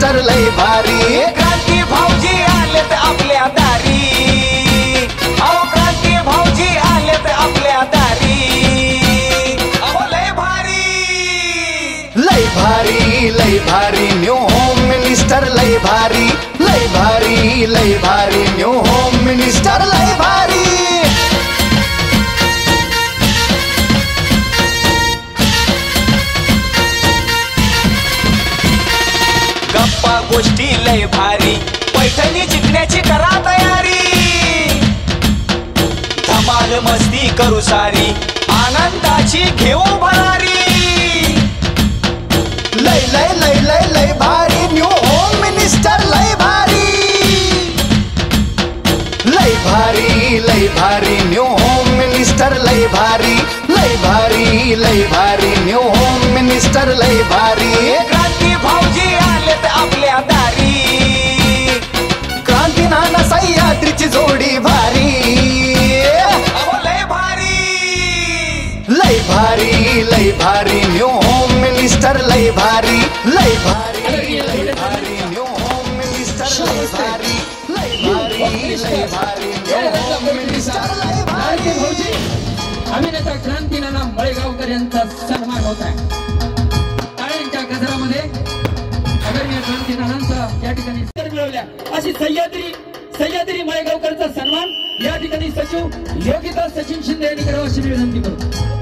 Minister लय भारी क्रांती भाऊजी आलेत आपल्या दारी अहो क्रांती भाऊजी आलेत आपल्या दारी अहो लय भारी न्यू होम मिनिस्टर लय भारी न्यू होम मिनिस्टर लय भारी गप्पा गोष्टी लय भारी पैठणी जिंकण्याची करा तयारी धमाल मस्ती करू सारी आनंदाची घेऊ भरारी लय लय लय लय लय भारी न्यू होम मिनिस्टर लय भारी न्यू होम मिनिस्टर लय भारी न्यू होम मिनिस्टर लय भारी क्रांती भाऊजी आलेत आपल्या दारी क्रांती नाना सह्याद्रीची जोडी भारी लय भारी न्यू होम मिनिस्टर लय भारी न्यू होम मिनिस्टर लय भारी अभिनेता क्रांती नाना मळेगावकर यांचा सन्मान होत आहे टाळ्यांच्या गजरामध्ये आदरणीय क्रांती नानांचा या ठिकाणी मिळवल्या अशी सह्याद्री मळेगावकरचा सन्मान या ठिकाणी सचिव योगिता सचिन शिंदे यांनी करावा अशी विनंती करतो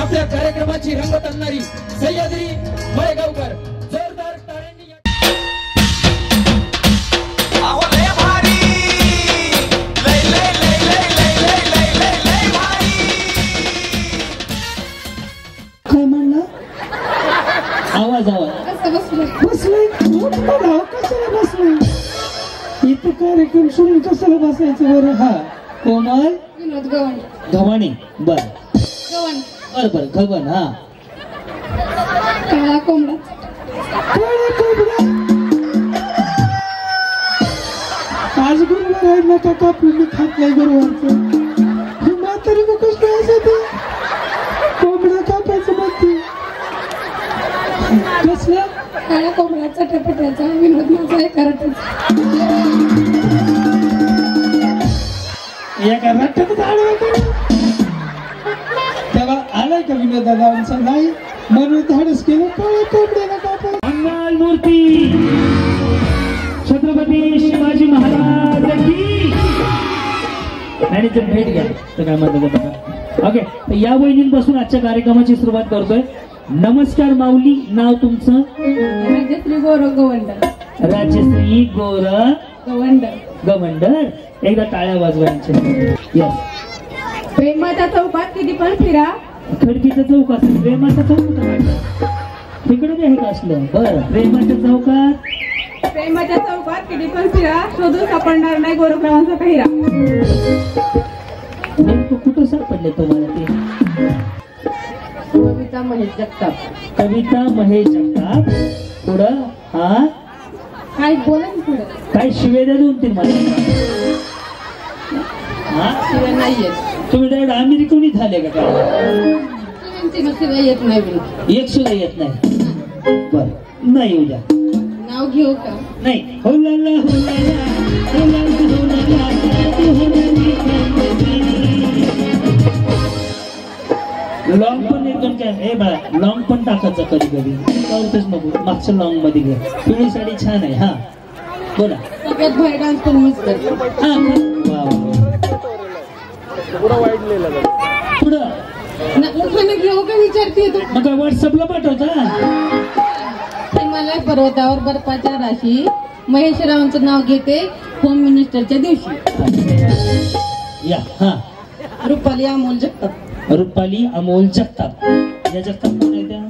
आपल्या कार्यक्रमाची रंगत आणणारी सह्याद्री मळेगावकर जोरदार टाळ्यांनी अहो लय भारी लय भारी काय म्हणला आवाज बसलाय कशाला बसलाय इथं कार्यक्रम सोडून कशाला बसायचं बरं हा कोमल विनोद गव्हाणे बर गव्हाण हा काळा कोंबडा आज गुरुवार आहे ना का कापून मी खात नाही गुरुवारचं म्हातारी मग कसं असं ते कोंबडा कापायचं म्हणते कसलं काळा कोंबडा चटपट्याचा विनोद माझा कराटाचा एका नाटकात तेव्हा आलाय का विनोद दादा आमचा नाही म्हणून धाडस केलं काळा कोंबड्याला कापायचं मंगल मूर्ती छत्रपती शिवाजी महाराज की मॅनेजर भेट घ्या तर काय म्हणतो बघा ओके तर या वहिनींपासून आजच्या कार्यक्रमाची सुरुवात करतोय नमस्कार माऊली नाव तुमचं राजश्री गौरव गवंडर राजश्री गौरव गवंडर एकदा टाळ्या वाजवायच्या यस प्रेमाच्या चौकात किती पण फिरा खडकीचं चौक असलं प्रेमाचा चौक तिकडे आहे का असलं बरं प्रेमाच्या चौकात किती पण फिरा शोधून सापडणार नाही गोरखरावांचा पहिरा नेमकं कुठं सापडले तुम्हाला ते कविता महेश जगताप पुढं हा काय बोला ना पुढे काय शिवेद्या दोन तीन मला शिवाय नाहीये तुम्ही डायरेक्ट अमेरिकन झाले का काय शिवाय येत नाही एक सुद्धा येत नाही बर नाही उद्या नाव घेऊ का नाही हुलाला लॉंग पण एक दोन काय हे बाळा लॉंग पण टाकायचं कधी कधी कळतच नको मागच्या लॉंग मध्ये घे पिवळी साडी छान आहे हा बोला सगळ्यात भारी डान्स पण मिस करतो हा पुढं उखाणं घेऊ का विचारते तू मग व्हॉट्सअपला पाठवता हिमालय पर्वतावर बर्फाच्या राशी महेशरावांचं नाव घेते होम मिनिस्टरच्या दिवशी या हा रुपाली अमोल जगताप या जगताप कोण आहे त्या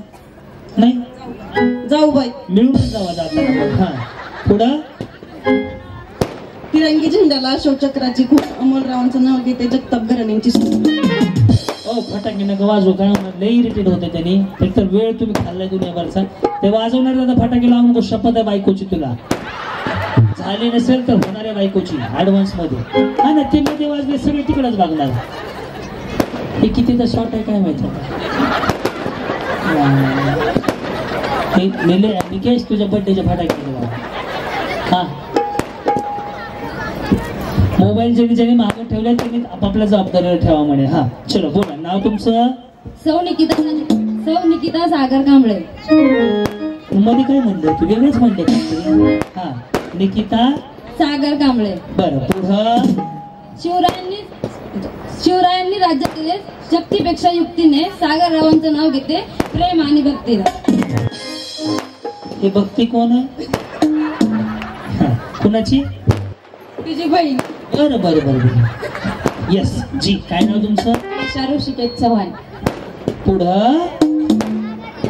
नाही जाऊ बाई मिळून जावा जाताना हा पुढं तिरंगी झेंड्याला अशोक चक्राची खूप अमोलरावांचं नाव घेते जगताप घराण्यांची ओ फटाके नका वाजवू काय लय इरिटेट होते त्यांनी एकतर वेळ तुम्ही खाल्लाय दुनियाभरचा ते वाजवणार दादा फटाके लावून शपथ आहे बायकोची तुला झाली नसेल तर होणाऱ्या बायकोची ऍडव्हान्स मध्ये. हा ना, ते मध्ये वाजले सगळे तिकडेच बघणार. हे कितीचा शॉट आहे काय माहिती. निकेश तुझ्या बर्थडेचे फटाके बाबा. हा, मोबाईल ज्यांनी मागे ठेवले त्यांनी आपापल्या जबाबदारीवर ठेवा म्हणे. हा चलो बोला, नाव तुमचं? सौ निकिता सागर कांबळे. मध्ये काय म्हणलं तू? वेगळंच म्हणले का? हा, निकिता सागर कांबळे. बरं, पुढं? शिवरायांनी राज्य केले शक्तीपेक्षा युक्तीने. सागर रावांचं नाव घेते प्रेम आणि भक्तीला. हे भक्ती कोण आहे? कुणाची? तिची बहीण. बरं बरं बरं बरं. यस जी. काय नाव तुमचं? ऋषिकेश चव्हाण. पुढं?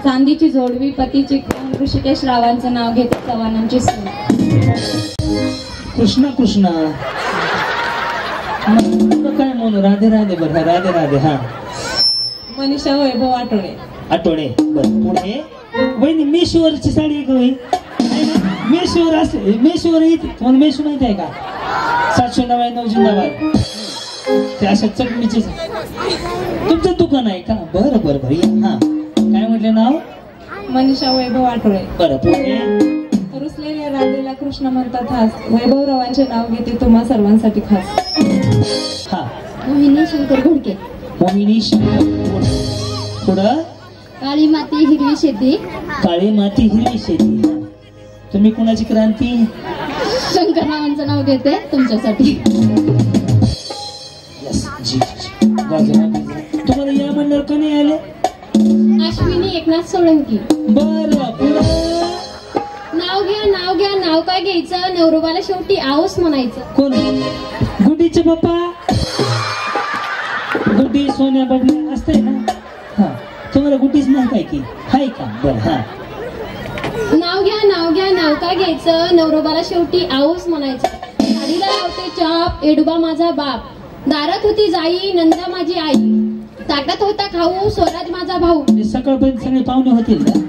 चांदीची जोडवी पतीची ऋषिकेश रावांचं नाव घेते चव्हाणांची सून. कृष्णा कृष्णा. काय म्हणून? राधे राधे. बरं, राधे राधे. हा, मनीषा वैभव आठवडे. आठवडे. बरं, पुढे? वहिनी मेशवरची साडी आहे का? वही मेशवर असते. मेशवर येते तुम्हाला? मेशू माहिती आहे का? 799 जिंदाबाद. ते अशा चटणीची तुमचं दुकान आहे का? बरं बरं बरं. हा, काय म्हटले नाव? मनीषा वैभव आठवडे. बरं, पुढे? रुसलेल्या राधेला कृष्ण म्हणतात हास. वैभवरावांचे नाव घेते तुम्हा सर्वांसाठी खास. हा, मोहिनी शंकर घोडके. मोहिनी शंकर. पुढं? काळी माती हिरवी शेती. काळी माती हिरवी शेती. तुम्ही कुणाची क्रांती? शंकररावांचं नाव घेते तुमच्यासाठी. यस जी. तुम्हाला या म्हणल्यावर का नाही आले? अश्विनी एकनाथ सोळंकी. बरं, पुढं? नाव घ्या नाव काय घ्यायचं, नवरोबाला शेवटी आऊस म्हणायचं. कोण? गुड्डीचे पप्पा. गुड्डी सोन्या बडण्या असते ना. हा, तुम्हाला गुड्डीच नाही काय की? हाय का? बरं. हा, नाव घ्या नाव काय घ्यायचं, नवरोबाला शेवटी आऊस म्हणायचं. गाडीला लावते चाप एडुबा माझा बाप. दारात होती जाई नंदा माझी आई. ताटात होता खाऊ स्वराज माझा भाऊ. सकाळपर्यंत सगळे पाहुणे होतील का?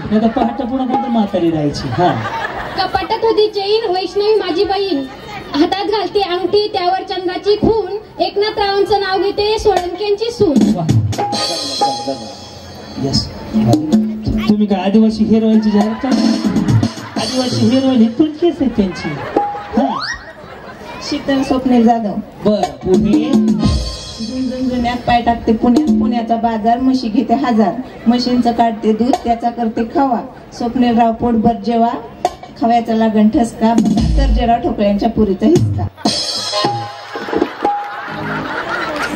नाही तर पहाटे पुन्हा कोणतं म्हातारी राहायची. हा, कपाटात होती चैन वैष्णवी माझी बहीण. हातात घालते अंगठी त्यावर चंद्राची खून. एकनाथ रावांचं नाव घेते सोळंकेंची सून. यस. तुम्ही काय आदिवासी हिरोईनची जाहिरात करता? आदिवासी हिरोईन ही पण केस आहे त्यांची. हा, शीतल स्वप्नील जाधव. बरं, पुढे? जुन्यात पाय टाकते पुण्यात. पुण्याचा बाजार म्हशी घेते 1000. म्हशींचं काढते दूध त्याचा करते खवा. स्वप्नीलराव पोटभर जेवा खव्याचा लागण ठसका. सर्जेराव ठोकळ्यांच्या पुरीचा हिसका.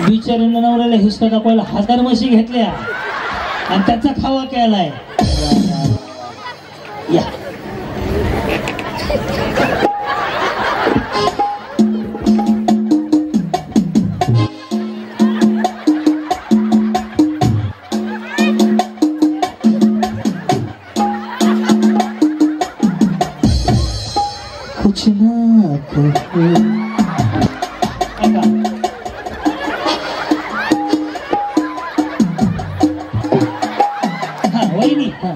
बिचारीनं नवऱ्याला हिसका दाखवायला 1000 म्हशी घेतल्या आणि त्याचा खावा केलाय. या, कुछ ना कहो. हा, वहिनी. हा,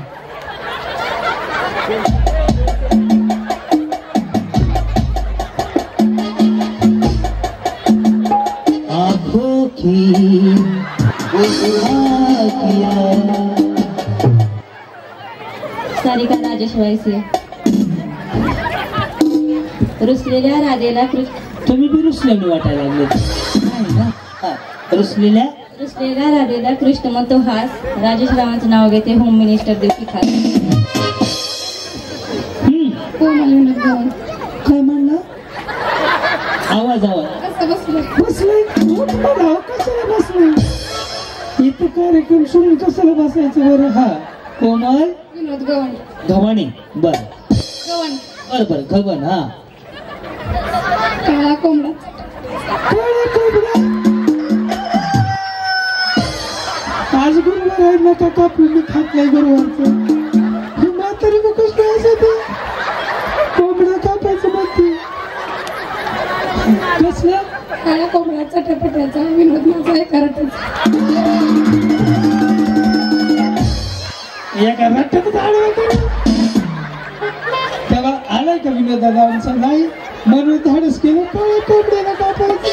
आंखों की सारिका राजेश वायसे. रुसलेल्या राधेला तुम्ही बी रुसल्याने वाटायला लागले. रुसलेल्या राधेला कृष्ण म्हणतो हास. राजेश रावांचं नाव घेते होम मिनिस्टर देखील खास. काय म्हणलं? आवाज बसलाय. कशाला बसलाय? इथं कार्यक्रम सोडून कशाला बसायचं बरं? हा, कोमल विनोद गवण. गव्हाणे. बर गवण. बर गव्हाण. हा, काळा कोंबडा. आज गुरुवार आहे ना का कापून मी खात नाही गुरुवारचं. ही म्हातारी नकोच नाही असं ते कोंबडा कापायचं म्हणते. कसलं? काळ्या कोंबड्याचा टपट्याचा विनोद माझा कराटाचा. एका रट्ट्यातच आडवा केला. तेव्हा आलाय का विनोदाला आमचा नाही म्हणून धाडस केलं काळ्या कोंबड्याला कापायचं.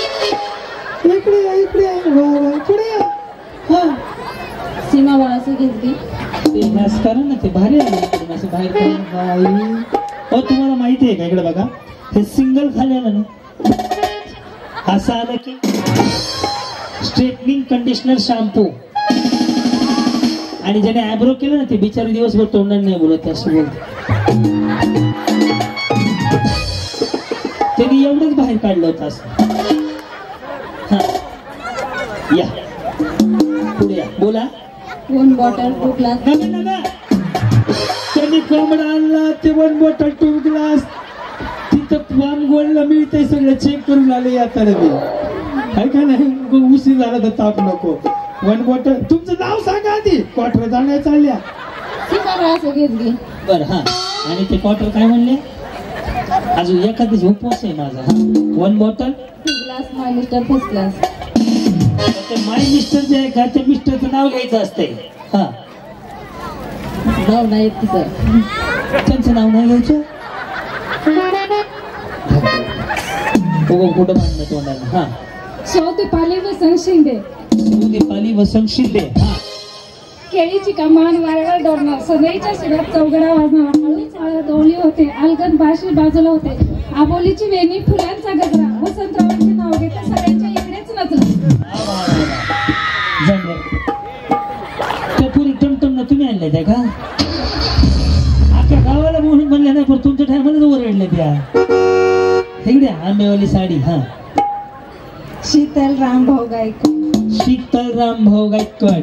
इकडे या इकडे या वा वा पुढे या. हा सीमा बाळाचं घेतली ते मॅस करा ना ते भारी आहे असं बाहेर करून बाई. हो तुम्हाला माहिती आहे का इकडे बघा हे सिंगल खाल्लेलं ना असं आलं की स्ट्रेटनिंग कंडिशनर शॅम्पू आणि ज्याने आयब्रो केलं ना ते बिचारे दिवसभर तोंडाने नाही बोलत असं बोलत त्यांनी एवढंच बाहेर काढलं होतं असं. हा या पुढे या बोला. 1 बॉटल 2 ग्लास. नका नका त्यांनी कोंबडा आणला ते 1 बॉटल 2 ग्लास तिथं वाम गोळला मिळतंय सगळं चेक करून आले आता मी काय का नाही उशीर झाला तर ताप नको. 1 बॉटल तुमचं नाव सांगा आधी क्वार्टर जाण्या चालल्या. सीमा बाळाचं घेतली. बर हा आणि ते क्वार्टर काय म्हणले अजून एखादी उपवास आहे माझा. 1 बॉटल 2 ग्लास माय मिस्टर फर्स्ट क्लास. ते माय मिस्टर जे आहे का त्या मिस्टरचं नाव घ्यायचं असते. हा नाव नाही येत सर. त्यांचं नाव नाही घ्यायचं. कुठं बांधलं तोंडाला. हा दीपाली वसंत शिंदे. दीपाली वसंत शिंदे. हा केळीची कमान वारवर डोरणार सदैच्या सुरात चौघडा वाजणार हळूच हळद ओली होते अलगद बाशी बाजूला होते आबोलीची वेणी फुलांचा गजरा वसंतरावांचे नाव घेते सगळ्यांच्या इकडेच नचलं. त्या पुरी टमटम तुम्ही आणल्या त्या का अख्या गावाला म्हणून म्हणल्या नाही पण तुमच्या टायमाला ओरडल्या त्या. इकडे आंबेवाली साडी. हा शीतल रामभाऊ गायकवाड. शीतल रामभाऊ गायकवाड.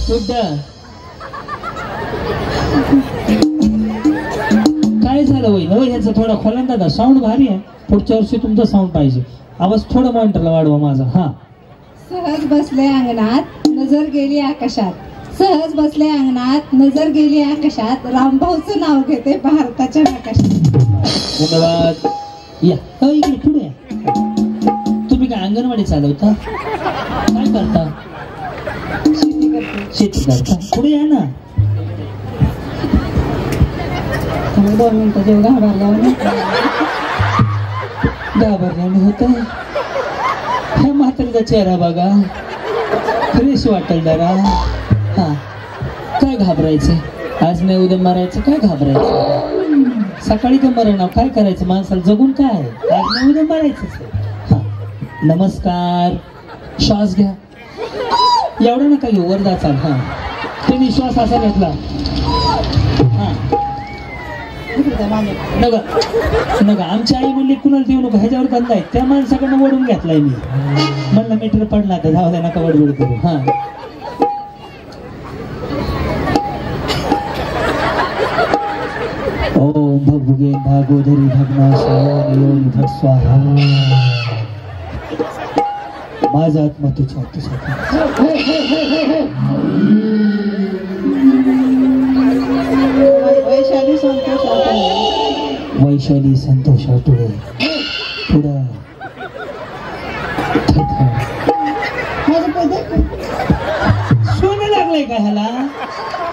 कुठं काय झालं होईल हो ह्याचं थोडा खोलांदा दादा साऊंड भारी आहे. पुढच्या वर्षी तुमचा साऊंड पाहिजे आवाज थोडा मॉनिटरला वाढवा माझा. हा सहज बसले अंगणात नजर गेली आकाशात सहज बसले अंगणात नजर गेली आकाशात रामभाऊचं नाव घेते भारताच्या नकाशात. धन्यवाद. या इकडे पुढे या. तुम्ही काय अंगणवाडी चालवता काय करता शेती करता पुढे या ना. 2 मिनिटं जेव घाबरल्याने होत. ह्या म्हातारीचा चेहरा बघा फ्रेश वाटेल जरा. हा काय घाबरायचं आज नाही उद्या मरायचं काय घाबरायचं सकाळी का मरण काय करायचं माणसाला जगून काय आज नाही उद्या मरायचंच आहे. हा नमस्कार. श्वास घ्या एवढं नका घेऊ वर जाचाल. हा तुम्ही श्वास असा घेतला. हा नका नका आमची आई म्हणली कुणाला देऊ नको ह्याच्यावर बंद आहे त्या माणसाकडनं ओढून घेतलाय मी म्हणलं मीटर पडला तर जाऊ द्या नका वडवड करू. हा ओम भगभुगे भागोदरी भगनाशायोनि भट स्वाहा. माझा आत्मा तुझ्या वैशाली संतोष आठवडे पुढं सोनं लागलंय का ह्याला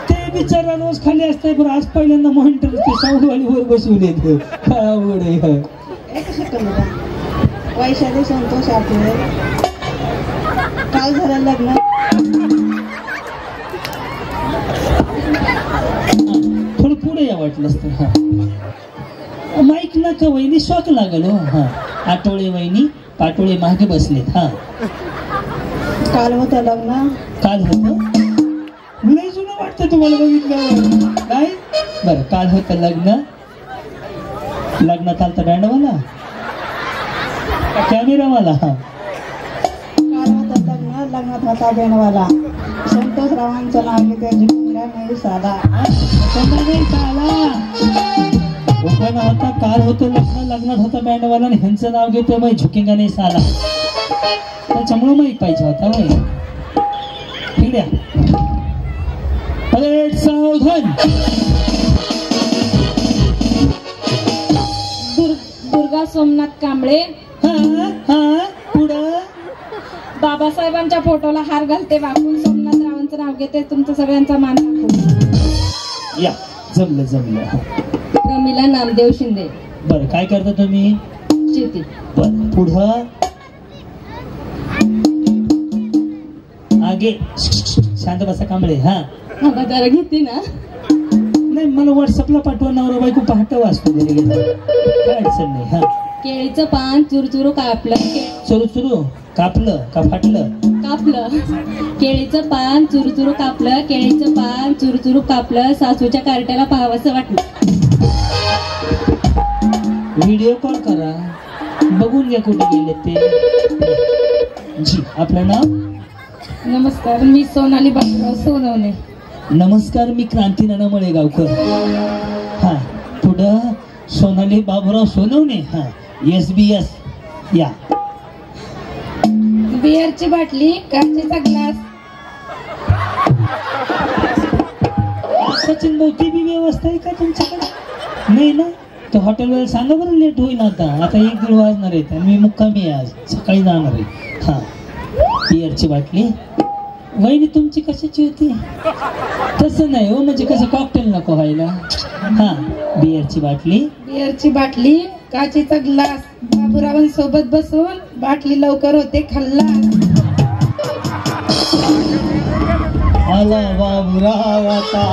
ते बिचारा रोज खाली असतंय पण आज पहिल्यांदा मॉनिटर ते साऊंडवाली वर बसवून येत काय अवघड आहे. वैशाली संतोष आठवडे काल झालं लग्न. थोडं पुढे या वाटलंच तर. हा माईक नका वहिनी शॉक लागल हो. हा आठवडे वहिनी पाटोळे मागे बसलेत. हा काल होतं लग्न. काल होत लय जुनं वाटतं तुम्हाला बघितलं काय. बरं काल होतं लग्न. लग्नात आलता बँडवाला कॅमेरावाला. हा काल होतं लग्न लग्नात होता बेनवाला संतोष रावांचं नाव घेते जिंकल्या नाही साला. होता काल होतं लग्न लग्नात होता बँडवाला आणि ह्यांचं नाव घेतोय मग झुकेंगा नाही साला. त्याच्यामुळे माहीत पाहिजे होता भाई. इकडे अरे सावधान. दुर्गा सोमनाथ कांबळे. हा हा पुढं बाबासाहेबांच्या फोटोला हार घालते वाकून सोमनाथ रावांचं नाव घेते तुमचं सगळ्यांचा मान राखून. या जमलं जमलं. प्रमिला नामदेव शिंदे. बरं, काय करता तुम्ही? शेती. बरं, पुढं आगे शांत बसा कांबळे. हा हा जरा घेते ना. नाही, मला व्हॉट्सअपला पाठवा, नवरा बायको पहाट वाचतो घरी गेलं, काय अडचण नाही. हा केळीचं पान चुरचुरू कापलं. चुरू कापलं का फाटलं? कापलं. केळीचं पान चुरचुरू कापलं. केळीचं पान चुरचुरू कापलं. सासूच्या कार्ट्याला पाहावंसं वाटलं. व्हिडिओ कॉल करा, बघून घ्या कुठे गेले ते. जी, आपलं नाव? नमस्कार, मी सोनाली बाबूराव सोनवणे. नमस्कार, मी क्रांती नाना मळेगावकर. हा पुढं सोनाली बाबूराव सोनवणे. हा SBS. या बिअरची बाटली, काचेचा ग्लास. सचिन भाऊ, ती बी व्यवस्था आहे का तुमच्याकडे? नाही ना, तो हॉटेलवाला सांगा बरं, लेट होईल आता 1-1:30 वाजणार आहेत आणि मी मुक्कामी आहे, आज सकाळी जाणार आहे. हा बिअरची बाटली. वहिनी तुमची कशाची होती? तसं नाही हो, म्हणजे कसं कॉकटेल नको व्हायला. हा बिअरची बाटली. बिअरची बाटली, काचेचा ग्लास. बाबूरावांसोबत बसून बाटली लवकर होते खल्लास. आला बाबूराव आता,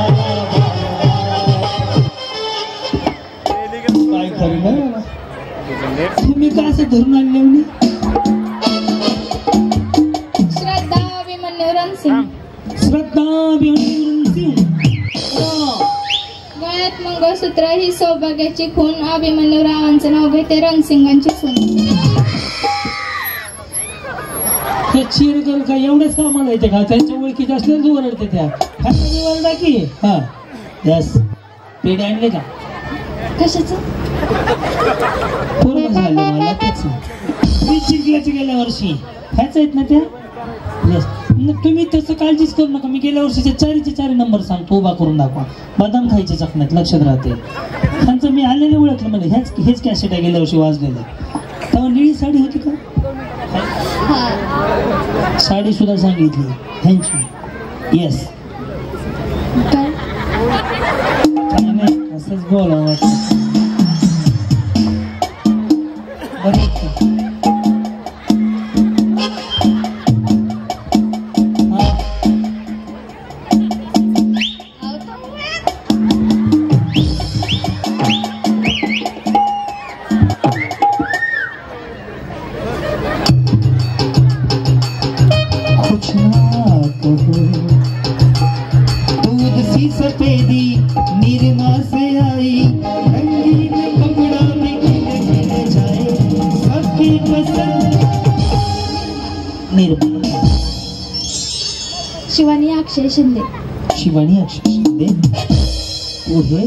काय करणार तुम्ही, का असं धरून आणले म्हणे? श्रद्धा अभिमन्यू रणसिंग. श्रद्धा अभिमन्यू. गळ्यात मंगळसूत्र, ही सौभाग्याची खून. अभिमन्यू रावांचं नाव घेते, रणसिंगांची सून. हे चिरगल का एवढंच कामाला येते का? त्यांच्या ओळखीचे असल्याच ओरडते त्या. ओरडा की. हा यस. पेढे आणले का? कशाचं? पूर्ण झालं मला त्याच. मी जिंकल्याचे गेल्या वर्षी ह्याच आहेत ना त्या. येस. तुम्ही तसं काळजीच करू नका, मी गेल्या वर्षीचे 4 नंबर सांगतो, उभा करून दाखवा. बदाम खायचे चकण्यात, लक्षात राहते. त्यांचं मी आलेले ओळखलं मला, हेच कॅसेट आहे गेल्या वर्षी वाजलेलं. तेव्हा निळी साडी होती का? साडी सुद्धा सांगितली ह्यांची. येस. काय नाही, असंच बोला वाटतं. शिवानी अक्षय शिंदे. शिवानी अक्षय शिंदे. पुढे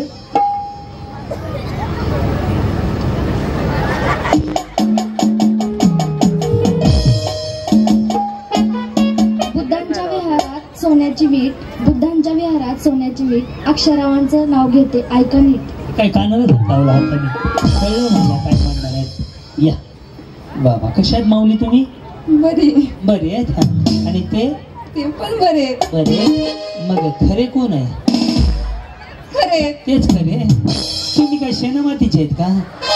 बुद्धांच्या विहारात सोन्याची वीट. बुद्धांच्या विहारात सोन्याची वीट. अक्षरावांचं नाव घेते, ऐका नीट. काय कानाला धरतावला हाताने कळलं मला काय म्हणणार आहेत. या बाबा, कशा आहेत माऊली तुम्ही? बरे आहेत. आणि ते पण बरे. मग खरे कोण आहे? खरे तेच खरे. तुम्ही काय शेणामातीचे आहेत का?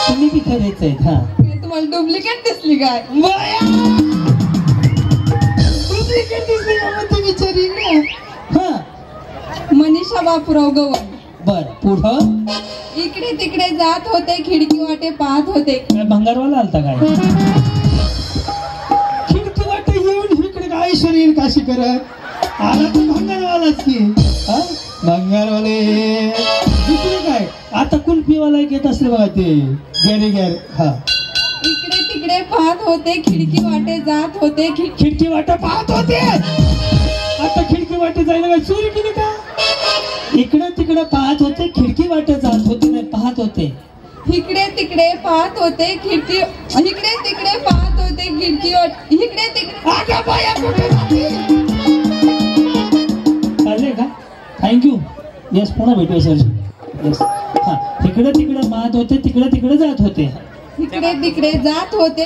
तुम्ही बी खरेच आहेत. हा तुम्हाला डुप्लिकेट दिसली काय? डुप्लिकेट दिसली का? मग तुम्ही विचारी ना. हा मनीषा बापूराव गवण. बर, पुढं इकडे तिकडे जात होते, खिडकी वाटे पाहत होते. काय भंगारवाला आलता काय? खिडकी वाटे येऊन इकडे काय शरीर काशी करत आला तर भंगारवालाच की. भंगारवाले दुसरे काय? आता कुल्फीवाला येत असले बघा ते गॅर. हा इकडे तिकडे पाहत होते, खिडकी वाटे जात होते. खिडकी वाटा पाहत होते. आता खिडकी वाटे जायला काय चोरी केली का? इकडे तिकडे पाहत होते, खिडकी वाटे जात होते, नाही पाहत होते. इकडे तिकडे पाहत होते, खिडकी. इकडे तिकडे पाहत होते, खिडकी. इकडे तिकडे. चालले का? थँक्यू. येस, पुन्हा भेटूया सर. येस. हा इकडे तिकडे पाहत होते, तिकडे तिकडे जात होते. इकडे तिकडे जात होते.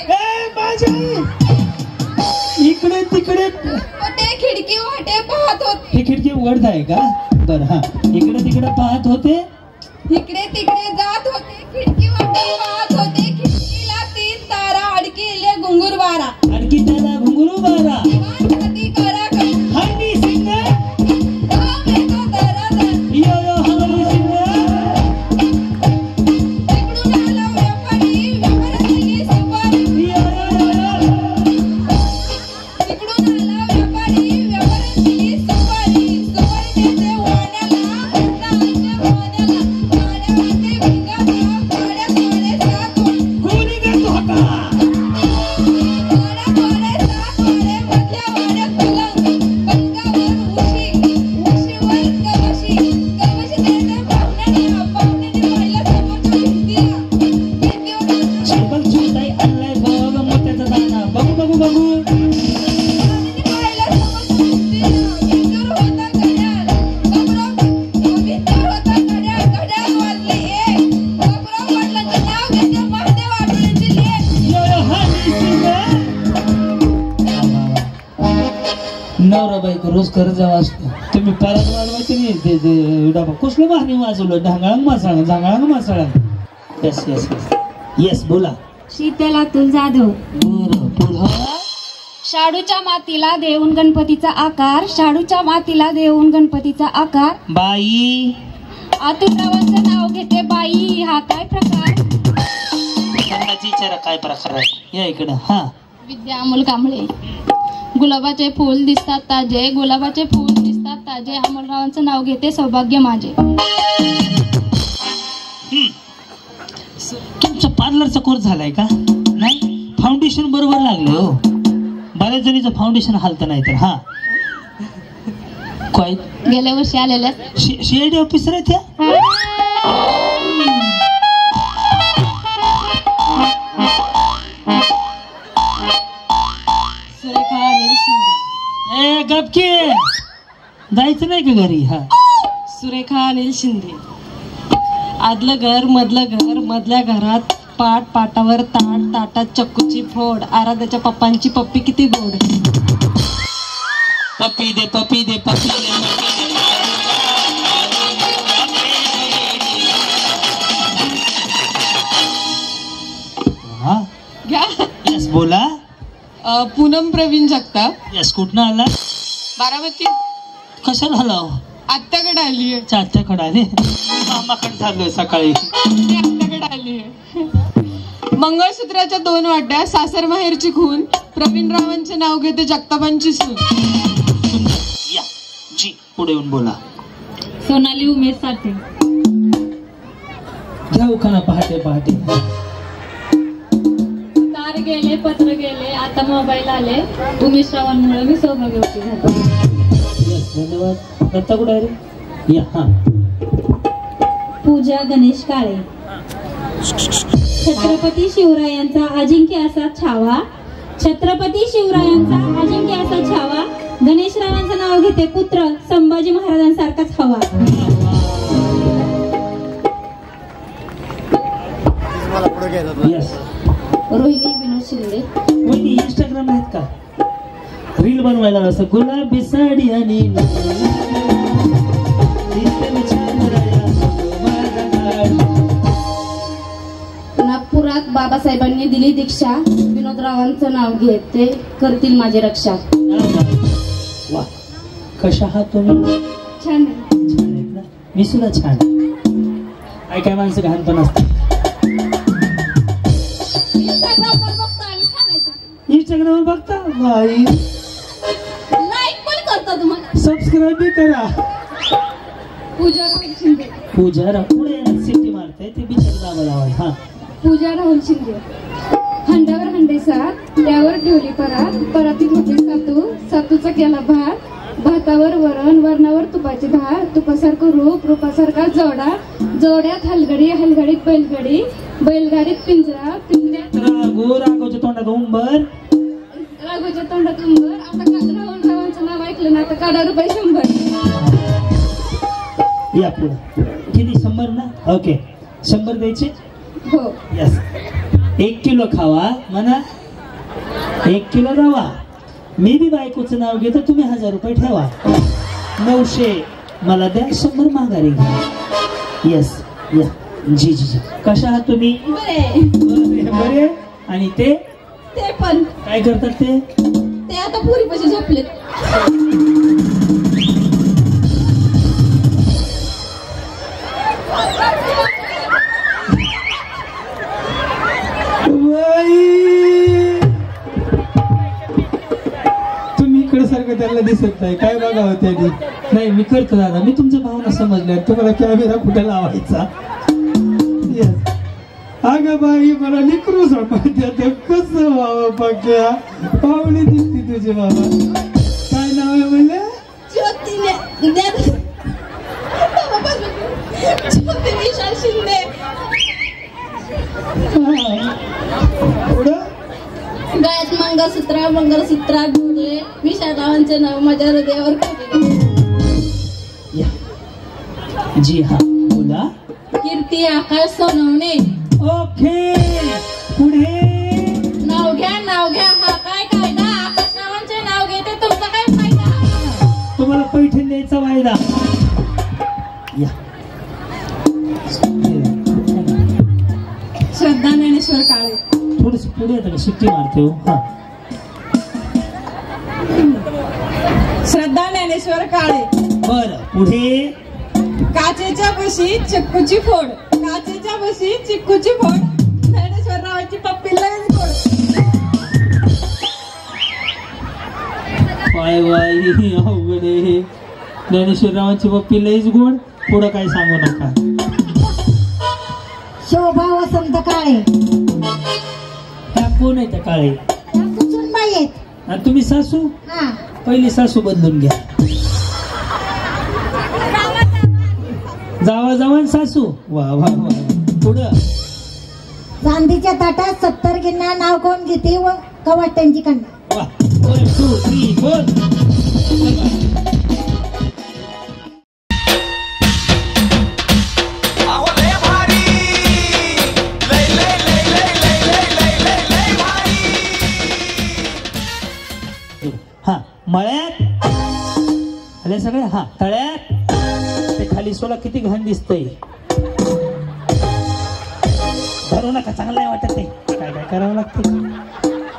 इकडे तिकडे होते, खिडकी वाटे पाहत होते. हे खिडकी उघडत आहे का? बरं. हा इकडे तिकडे पाहत होते, इकडे तिकडे जात होते खिडकी वाटून पाहत होते खिडकीला 3 तारा अडकिले घुंगूर बारा आणखी त्याला घुंगरू बारा छाती करा हनी सिंगर येतो दरादर यो यो हनी सिंगर तिकडून आला व्यापारी व्यापाऱ्याची सुपारी यो यो यो तिकडून आला व्यापारी व्यापाऱ्याची सुपारी सुपारी देते वाण्याला नावाच्या वाण्याला वाण्यामध्ये भिंगाचा पाड्या सोडे सात कोणी करतो होता पाड्या सोडे सात वाडे मधल्या वाड्यात पलंग पलंगावर उशीवर कवशी कवशी देते पाहुण्याला पाहुण्याने पाहिलं समोरच्या भिंतीवर शेबल चुलताई आणलाय बघ मोत्याचा दाना बघू बघू बघू नवरा बायको रोज करत जावा असतो तुम्ही परत वाजवायचे नाही ते डबा कसलं भारी वाजवलं ढांगाळांग मासाळा ढांगाळांग मासाळा येस येस येस येस बोला शीतलातून जाधव बरं पुढं शाडूच्या मातीला देऊन गणपतीचा आकार शाडूच्या मातीला देऊन गणपतीचा आकार बाई आतुररावांचं नाव घेते बाई हा काय प्रकार त्यांनाच विचारा काय प्रकार आहे या इकडं हा विद्या अमोल कांबळे. गुलाबाचे फूल दिसतात ताजे गुलाबाचे फूल दिसतात ताजे अमोलरावांचं नाव घेते सौभाग्य माझे. तुमचा पार्लरचा कोर्स झालाय का नाही फाउंडेशन बरोबर लागलं हो बऱ्याच जणीचं फाउंडेशन हालतं नाही तर हा काय गेल्या वर्षी आलेल्या सीआयडी ऑफिसर आहे त्या सुरेखा अनिल शिंदे ए गपके जायचं नाही का घरी हा सुरेखा अनिल शिंदे आदलं घर मधल्या घरात पाट पाटावर ताट ताटात चक्कूची फोड आराध्याच्या पप्पांची पप्पी किती गोड पप्पी दे पप्पी दे पप्पी दे हा घ्या यस बोला पूनम प्रवीण जगताप यस कुठनं आला बारामती कशाला आला आत्याकडे आली आहे चात्याकडे आले मामाकडे झालोय सकाळी आत्याकडे आली आहे मंगळसूत्राच्या 2 वाट्या सासर माहेरची खून प्रवीणरावांचे नाव घेते जगतापांची सून. सुंदर या जी पुढे येऊन बोला सोनाली उमेश साठे जाऊ का ना पहाटे पहाटे तार गेले पत्र गेले आता मोबाईल आले उमेश रावांमुळे मी सौभाग्यवती झाले. यस धन्यवाद दत्ता कुठे आहे रे या हा पूजा गणेश काळे छत्रपती शिवरायांचा अजिंक्य असा छावा छत्रपती शिवरायांचा अजिंक्य असा छावा गणेशरावांचं नाव घेते पुत्र संभाजी महाराजांसारखाच हवा. यस रोहिणी विनोद शिंदे. वहिनी इंस्टाग्राम आहेत का रील बनवायला असं गुलाबी साडी आणि नागपुरात बाबासाहेबांनी दिली दीक्षा विनोदरावांचं नाव घेते करतील माझी रक्षा. वा कशा आहात तुम्ही छान छान आहेत ना मी सुद्धा छान काय काय माणसं घाण पण असतात इंस्टाग्राम बघता बाई लाईक पण करतो तुम्हाला. सबस्क्राईब बी करा पूजा राहुल शिंदे. पूजा पुढे सिटी मारते ते बिचार दाबाला आवाज हा पूजा राहुल शिंदे. हंड्यावर हंडे सात त्यावर ठेवली परातीत होती सातूचा केला भात भातावर वरण वरणावर तुपाची धार तुपासारखं रूप रूपासारखा जोड्यात हलगडीत बैलगाडीत पिंजरा पिंजऱ्यात राघोच्या तोंडात उंबर राघोच्या तोंडात उंबर. आता रावांचं नाव ऐकलं ना आता काढा रुपये 100. या पुढे किती 100 ना ओके 100 द्यायचे हो यस 1 किलो खावा म्हणा 1 किलो रवा मी बी बायकोचं नाव घेतो तुम्ही 1000 रुपये ठेवा 900 मला द्या 100 माघारी घ्या. येस या जी जी जी कशा आहात तुम्ही बरे बरे आणि ते ते पण काय करतात ते आता पुरीपाशी झोपलेत तुम्ही इकडे सारखं त्यांना दिसत नाही काय बघावं त्यांनी नाही मी करतो दादा मी तुमच्या भावना समजल्या तुम्हाला कॅमेरा कुठे लावायचा Yes. अगं बाई मला लिकरू सांगते कसं बाबा पक्या पाहुणे दिसते तुझे बाबा काय नाव आहे म्हणले ज्योती विशाल शिंदे पुढं गळ्यात मंगळसूत्रात जोडले विशालावांचे नाव माझ्या हृदयावर या जी हा बोला कीर्ती आकाश सोनवणे ओके पुढे नाव घ्या हा काय कायदा आकाश नावांचे नाव घेते तुमचा काय फायदा तुम्हाला पैठण द्यायचा वायदा या श्रद्धा ज्ञानेश्वर काळे थोडस पुढे येतं का शिट्टी मारते हो हा श्रद्धा ज्ञानेश्वर काळे बर पुढे काचेच्या बशी चिक्कूची फोड काचेच्या बशी चिक्कूची फोड ज्ञानेश्वररावांची पप्पी लगेच फोड काय बाई अवघड आहे ज्ञानेश्वररावांची पप्पी लईच गोड पुढं काय सांगू नका शोभा वसंत काळे ह्या कोण आहे त्या काळे सुनबाई आहेत आणि तुम्ही सासू हा पहिली सासू बदलून घ्या जावा सासू वा वा वा पुढं चांदीच्या ताटात 70 गिन्ना नाव कोण घेते व कवाट्यांची कन्या वा 1 2 3 4 अहो लय भारी लय लय लय लय लय लय लय लय लय भारी हा मळ्यात आले सगळे हा तळ्यात ते खाली सोला किती घाण दिसतंय धरू नका चांगलं नाही वाटत ते काय काय करावं लागते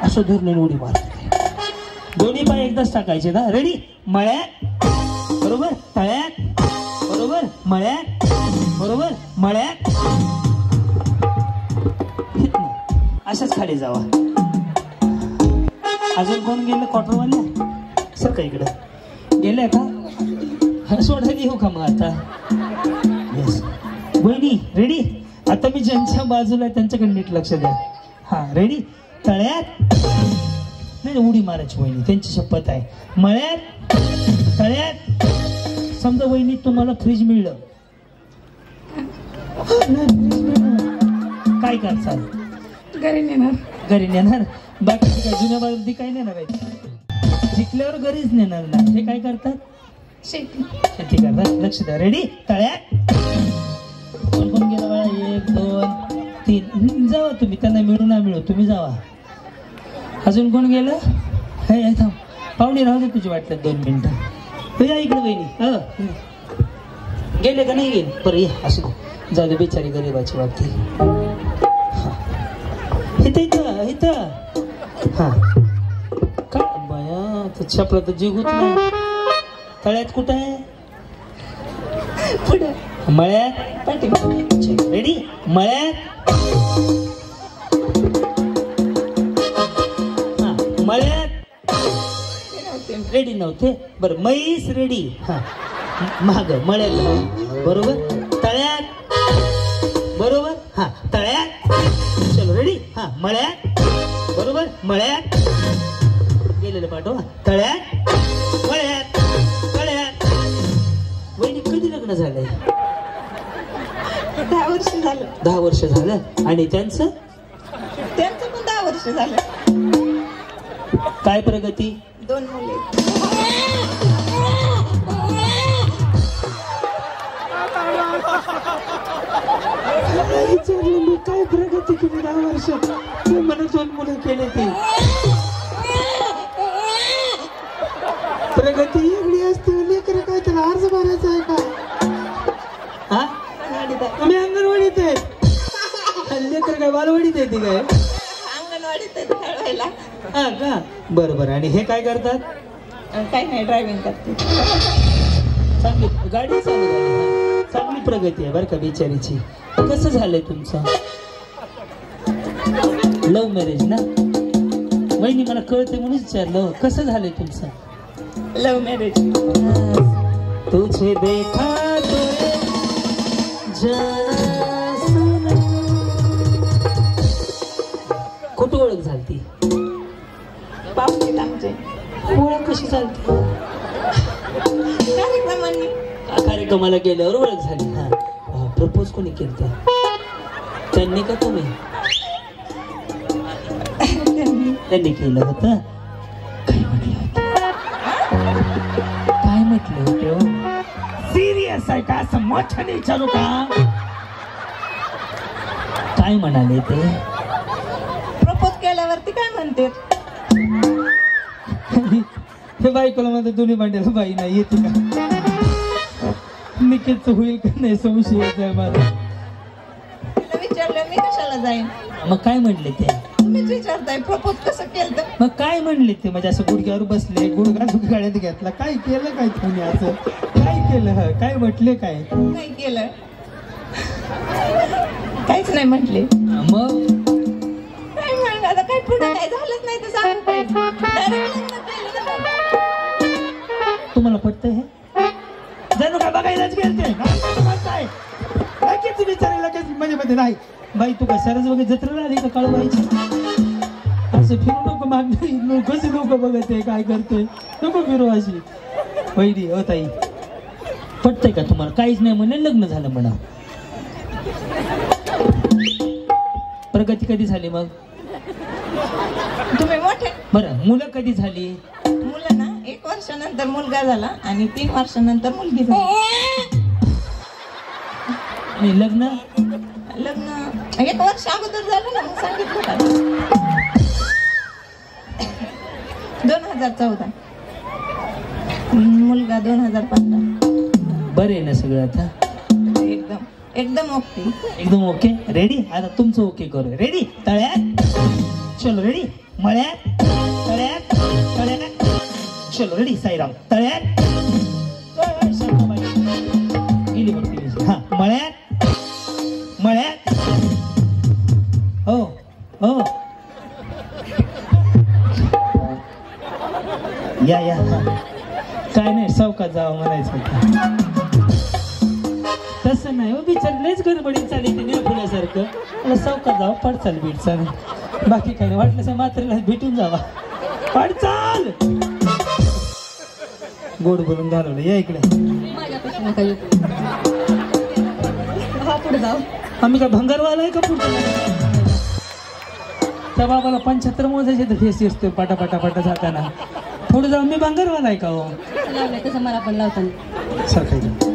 असं धरून उडी मारते दोन्ही पाय एकदाच टाकायचे ना रेडी मळ्यात बरोबर तळ्यात बरोबर मळ्यात बरोबर मळ्यात अशाच खाली जावा अजून कोण गेलं क्वार्टरवाल्या सर का इकडं गेले का सोडायला येऊ का मग आता येस बहिणी रेडी आता मी ज्यांच्या बाजूला आहे त्यांच्याकडे नीट लक्ष द्या हा रेडी तळ्यात नाही उडी मारायची वहिनी त्यांची शपथ आहे मळ्यात तळ्यात समजा वहिनी तुम्हाला फ्रीज मिळलं काय करसाल घरी नेणार बाकी काय जुन्या बाजूला काय नेणार आहे जिंकल्यावर घरीच नेणार ना हे काय करतात शेती करतात लक्ष द्या रेडी तळ्यात कोण कोण गेला बाळा 1 2 3 जावा तुम्ही त्यांना मिळू ना मिळू तुम्ही जावा अजून कोण गेलं हे थांब पाहुणे राहू दे तुझी वाटलं 2 मिनिटं या इकडे बहिणी गेले का नाही गेले बरं या असू दे जाऊ दे बिचारी गरीबाची वाटते इथं इथं हा काय बाया तर छपला तर जीव नाही तळ्यात कुठं आहे पुढं मळ्यात रेडी मळ्यात हा मळ्यात रेडी नव्हते बरं म्हैस रेडी हा महाग मळ्यात बरोबर तळ्यात बरोबर हा तळ्यात चलो रेडी हा मळ्यात बरोबर मळ्यात गेलेलं पाठवा तळ्यात मळ्यात तळ्यात वहिनी कधी लग्न झालंय 10 वर्ष झालं 10 वर्ष झालं आणि त्यांचं पण 10 वर्ष झालं काय प्रगती 2 मुले मी काय प्रगती केली 10 वर्षात मला 2 मुलं केले ते प्रगती एवढी असते लेकर काय त्याला अर्ज भरायचा आहे का हा तुम्ही अंगणवाडी बालवाडीत येते काय? अंगणवाडीत खेळवायला. हा का? बरं बरं. आणि हे काय करतात? काही नाही, ड्रायव्हिंग करते. चांगली गाडी चालू, चांगली प्रगती आहे बरं का बिचारीची. कसं झालंय तुमचं? लव्ह मॅरेज ना? वहिनी मला कळते म्हणून विचारलं. कसं झालंय तुमचं? Love marriage. तुझे देखा तो कुठं ओळख झालती? पावशीत आमचे. ओळख कशी चालते? कार्यक्रमांनी. कार्यक्रमाला गेल्यावर ओळख झाली. हा, प्रपोज कोणी केलं? त्यांनी का तुम्ही? त्यांनी केलं होतं. काय म्हटलं होतं? काय म्हटलं होतं? सिरियस आहे का? असं मोठ्याने विचारू का? काय म्हणाले ते? प्रपोज केल्यावरती काय म्हणते? हे बायकोला म्हणतात दोन्ही भांड्याला बाई नाही येते का? निकेच होईल का नाही संशय आहे मला. विचारलं मी कशाला जाईन? मग काय म्हणले ते? तुम्हीच विचारताय प्रपोज कसं केलं? मग काय म्हणले ते? म्हणजे असं गुडघ्यावर बसले, गुडघा गाड्यात घेतला, काय केलं काय तुम्ही? असं काय केलं? काय म्हटले? काय काय केलं? काहीच नाही म्हटले. मग काय म्हण आता? काय पुढे काय झालंच नाही तर सांगू काय? तुम्हाला पटतंय हे? जणू काय बघायलाच गेलते काय? लगेच विचारायला लगेच म्हणजे मध्ये नाही बाई तू काय सरस वगैरे जत्रेला आली का कळवायची? असं फिरू नको मागणी. कसे लोक बघत आहे काय करते, नको फिरू अशी. वहिनी हो ताई, पटतंय का तुम्हाला? काहीच नाही म्हणे लग्न झालं म्हणा. प्रगती कधी झाली मग? तुम्ही मोठे. बरं, मुलं कधी झाली? मुलं ना 1 वर्षानंतर मुलगा झाला आणि 3 वर्षानंतर मुलगी झाली. आणि लग्न? लग्न 1 वर्ष अगोदर झालं ना, मग सांगितलं का? 2014. मुलगा 2015. बरं आहे ना सगळं आता? एकदम ओके. एकदम ओके. रेडी? आता तुमचं ओके करू. रेडी? तळ्यात चलो. रेडी? मळ्यात तळ्यात तळ्यात चलो. रेडी? साईराम तळ्यात गेली बघ. हा, मळ्यात मळ्यात. हो हो या या. काय नाही, सावकाश जावं म्हणायचं. तसं नाही हो, बिचारलेच गडबडीत चालली ते निळफुल्यासारखं. मला सावकाश जावं, पडचाल बीडचाल. बाकी काही नाही. वाटलं मात्रेला भेटून जावा. पडचाल. गोड बोलून घालवलं. या इकडे. पुढे जाऊ. आम्ही काय भंगारवाला आहे का पुढे? त्या बाबाला 75 मोजायचे तर फेस असते पाटा पाटा पाटा जाताना. पुढे जाऊन मी भंगारवाला आहे का? हो तसं मला पण लावताना सरकायचं.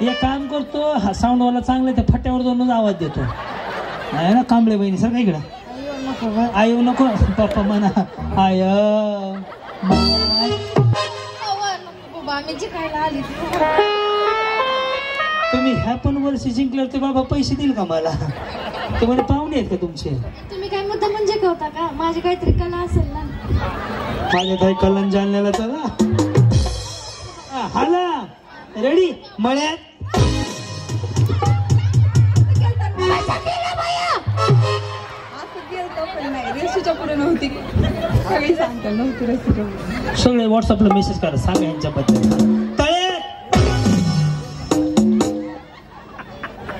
एक काम करतो, हा साऊंडवाला चांगला त्या फट्यावर जाऊन आवाज देतो. नाही ना कांबळे बहिणी सर काय इकडं? आयो नको पप्पा म्हणा. आय तुम्ही ह्या पण वर्षी जिंकल्यावर ते बाबा पैसे देईल का मला? ते म्हणे पाहुणे आहेत का तुमचे? तुम्ही काय मुद्दा म्हणजे होता का? माझी काहीतरी कला असेल ना. माझ्या काही कलन जाणण्याला चला. हाला. रेडी? मळ्यात पुढे नव्हती. सगळी सांगता नव्हती. सगळे व्हॉट्सअपला मेसेज करा, सांगा यांच्याबद्दल. तळ्यात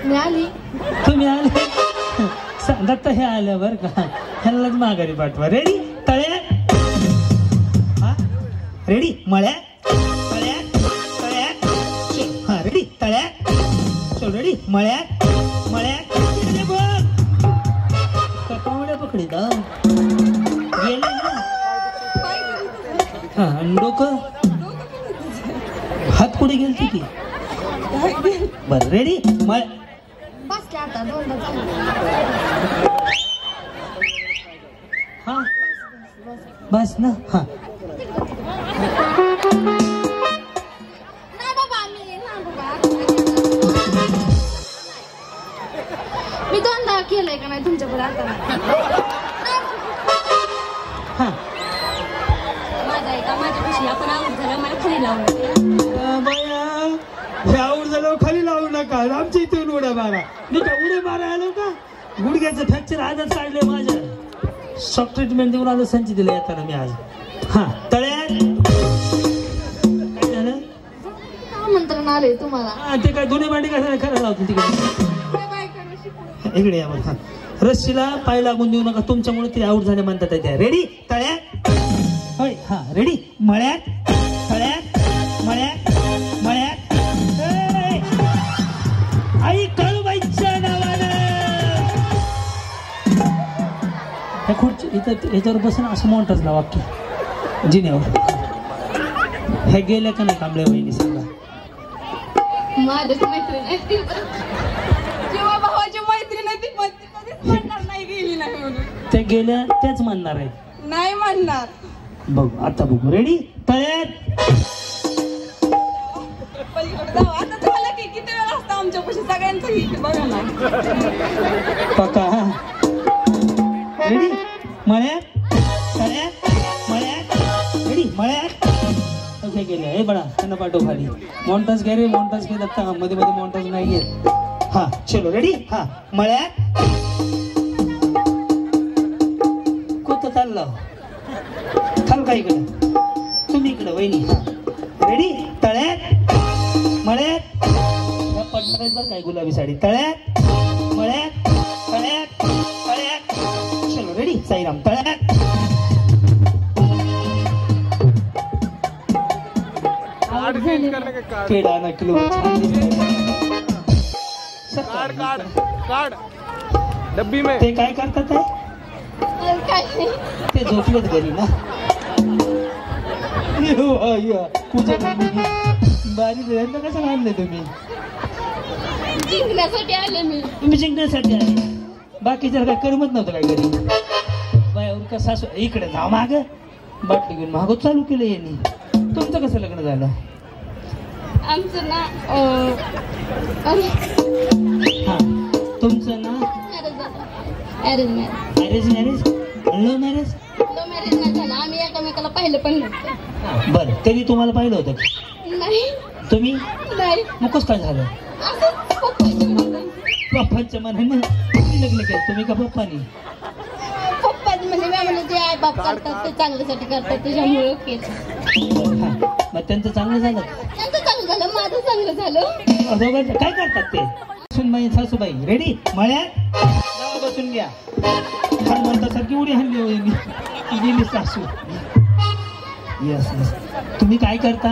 मी आली. तुम्ही आले दत्त हे आलं बरं का? ह्यालाच माघारी पाठवा. रेडी? तळ्यात. हा रेडी? मळ्यात तळ्यात तळ्यात. हा रेडी? तळ्यात चल. रेडी? मळ्यात मळ्यात. पावड्या पकडी दा गेले ना. हा आणि डोकं हात पुढे गेलते की. बरं रेडी? बस आता 2 हा बस ना. हा नाही बाबा, मी ना बाबा. हा माझा एका माझ्यापाशी आपण आऊट झालं मला खाली लावून बाया हे आवड झाल्यावर खाली लावू नका आमच्या इथे येऊन उड्या मारा. मी का उडे मारा आलो का गुडघ्याचं फ्रॅक्चर आजच काढले माझ्या शॉक ट्रीटमेंट देऊन आज संच दिले येताना मी आज. हा तळ्यात काय झालं आमंत्रण आले तुम्हाला. हा ते काय दोन्ही भांडी कशाला करायला लावतील तिकडे इकडे या बरं. हा रस्सीला पाय लागून देऊ नका तुमच्यामुळे ते आऊट झाले म्हणतात त्या. रेडी तळ्यात होय. हा रेडी मळ्यात तळ्यात मळ्यात मळ्यात आई काळूबाईच्या नावानं ह्या खुर्ची इथं याच्यावर बसून असं मोंटच ना वाक्य जिन्यावर. ह्या गेल्या का नाही कांबळे वहिनी सांगा. माझ्याच मैत्रीण आहे ती जेव्हा भावाची मैत्रीण आहे ती कधीच म्हणणार नाही गेली नाही म्हणून. त्या गेल्या त्याच म्हणणार आहेत नाही म्हणणार. बघ आता बघू. रेडी तळ्यात पलीकडे जाऊ आता झालं की किती वेळ असतं आमच्यापाशी सगळ्यांचं बघा ना. पक्का. रेडी मळ्यात तळ्यात मळ्यात रेडी मळ्यात ओके गेले. हे बडा त्यांना पाठव खाली मॉन्टाज घे रे मॉन्टाज घे दत्ता मध्ये मध्ये मॉन्टाज नाही येत. हा चलो रेडी. हा मळ्यात कोत चाललं थांब का इकडं तुम्ही इकडं वहिनी. हा रेडी तळ्यात मळ्यात पडणार बरं काय गुलाबी साडी तळ्यात मळ्यात तळ्यात तळ्यात चलो रेडी साईराम तळ्यात पेढा ना किलो डब्बी में ते काय करतात ते झोपलेत घरी ना. बारी कसं आणले तुम्ही जिंकण्यासाठी आले मी. तुम्ही जिंकण्यासाठी आले बाकी जर काय करमत नव्हतं काय घरी बाय का सासू इकडे जा माग बाटली घेऊन मागं चालू केलं यांनी. तुमचं कसं लग्न झालं. आमचं ना हा तुमचं ना arrange marriage marriage love marriage नाही झालं. आम्ही एकमेकाला पाहिलं पण नव्हतं. बरं त्यांनी तुम्हाला पाहिलं होतं नाही तुम्ही नाही मग कसं काय झालं. पप्पांच्या मनानं लग्न केलं तुम्ही का पप्पानी. पप्पा म्हणजे मला जे आई बाप करतात ते चांगल्यासाठी करतात त्याच्यामुळे केलं. मग त्यांचं चांगलं झालं त्यांचं चांगलं झालं माझं चांगलं झालं. दोघांचं काय करतात ते सुनबाई सासूबाई. रेडी मळ्यात जावा बसून घ्या. हनुमंतासारखी उडी हल्ली होईल गेली सासू. यस यस तुम्ही काय करता.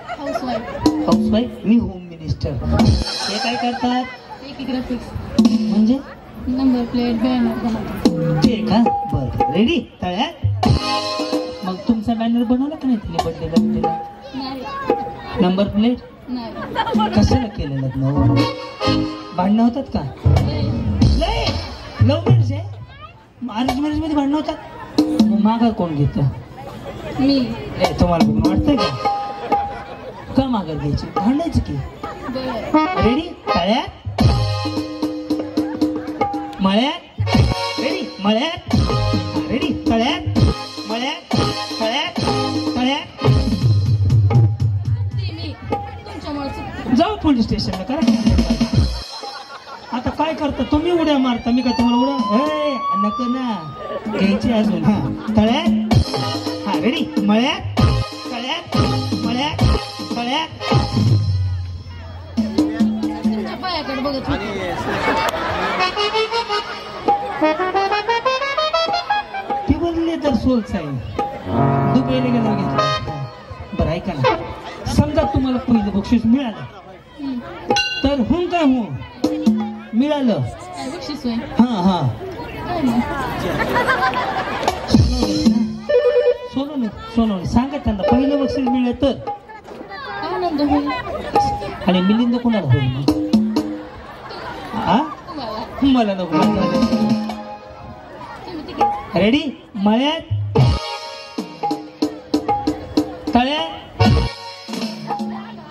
हाऊसवाईफ मी होम मिनिस्टर. हे काय करतात ग्राफिक्स म्हणजे नंबर प्लेट बॅनर ते का. बरं रेडी तळ्यात मग तुमचा बॅनर बनवला का नाही तिने बर्थडेला नंबर प्लेट कशाला केलं लग्न भांडणं होतात का. लव्ह मॅरेज आहे अरेंज मॅरेज मध्ये भांडणं होतात. मग मागा कोण घेतं मी. तुम्हाला बघून वाटतंय का माघार घ्यायची भांडायचं की. रेडी तळ्यात मळ्यात रेडी मळ्यात रेडी तळ्यात मळ्यात तळ्यात तळ्यात जाऊ पोलीस स्टेशनला करा. आता काय करता तुम्ही उड्या मारता मी काय तुम्हाला उड्या नको ना घ्यायची अजून. हा तळ्यात हा रेडी मळ्यात तळ्यात मळ्यात तळ्यात पायाकडे बघत ती बनले तर सोलच आहे दुबईला गेला घेतला. बरं ऐका ना समजा तुम्हाला पहिलं बक्षीस मिळालं तर होऊन काय हो मिळालं बक्षीस. हा हा सोनवणे सांगा त्यांना पहिलं बक्षीस मिळलं तर आनंद होईल. आणि मिलिंद कोणाला होईल मग. हा मला नको. रेडी मळ्यात तळ्यात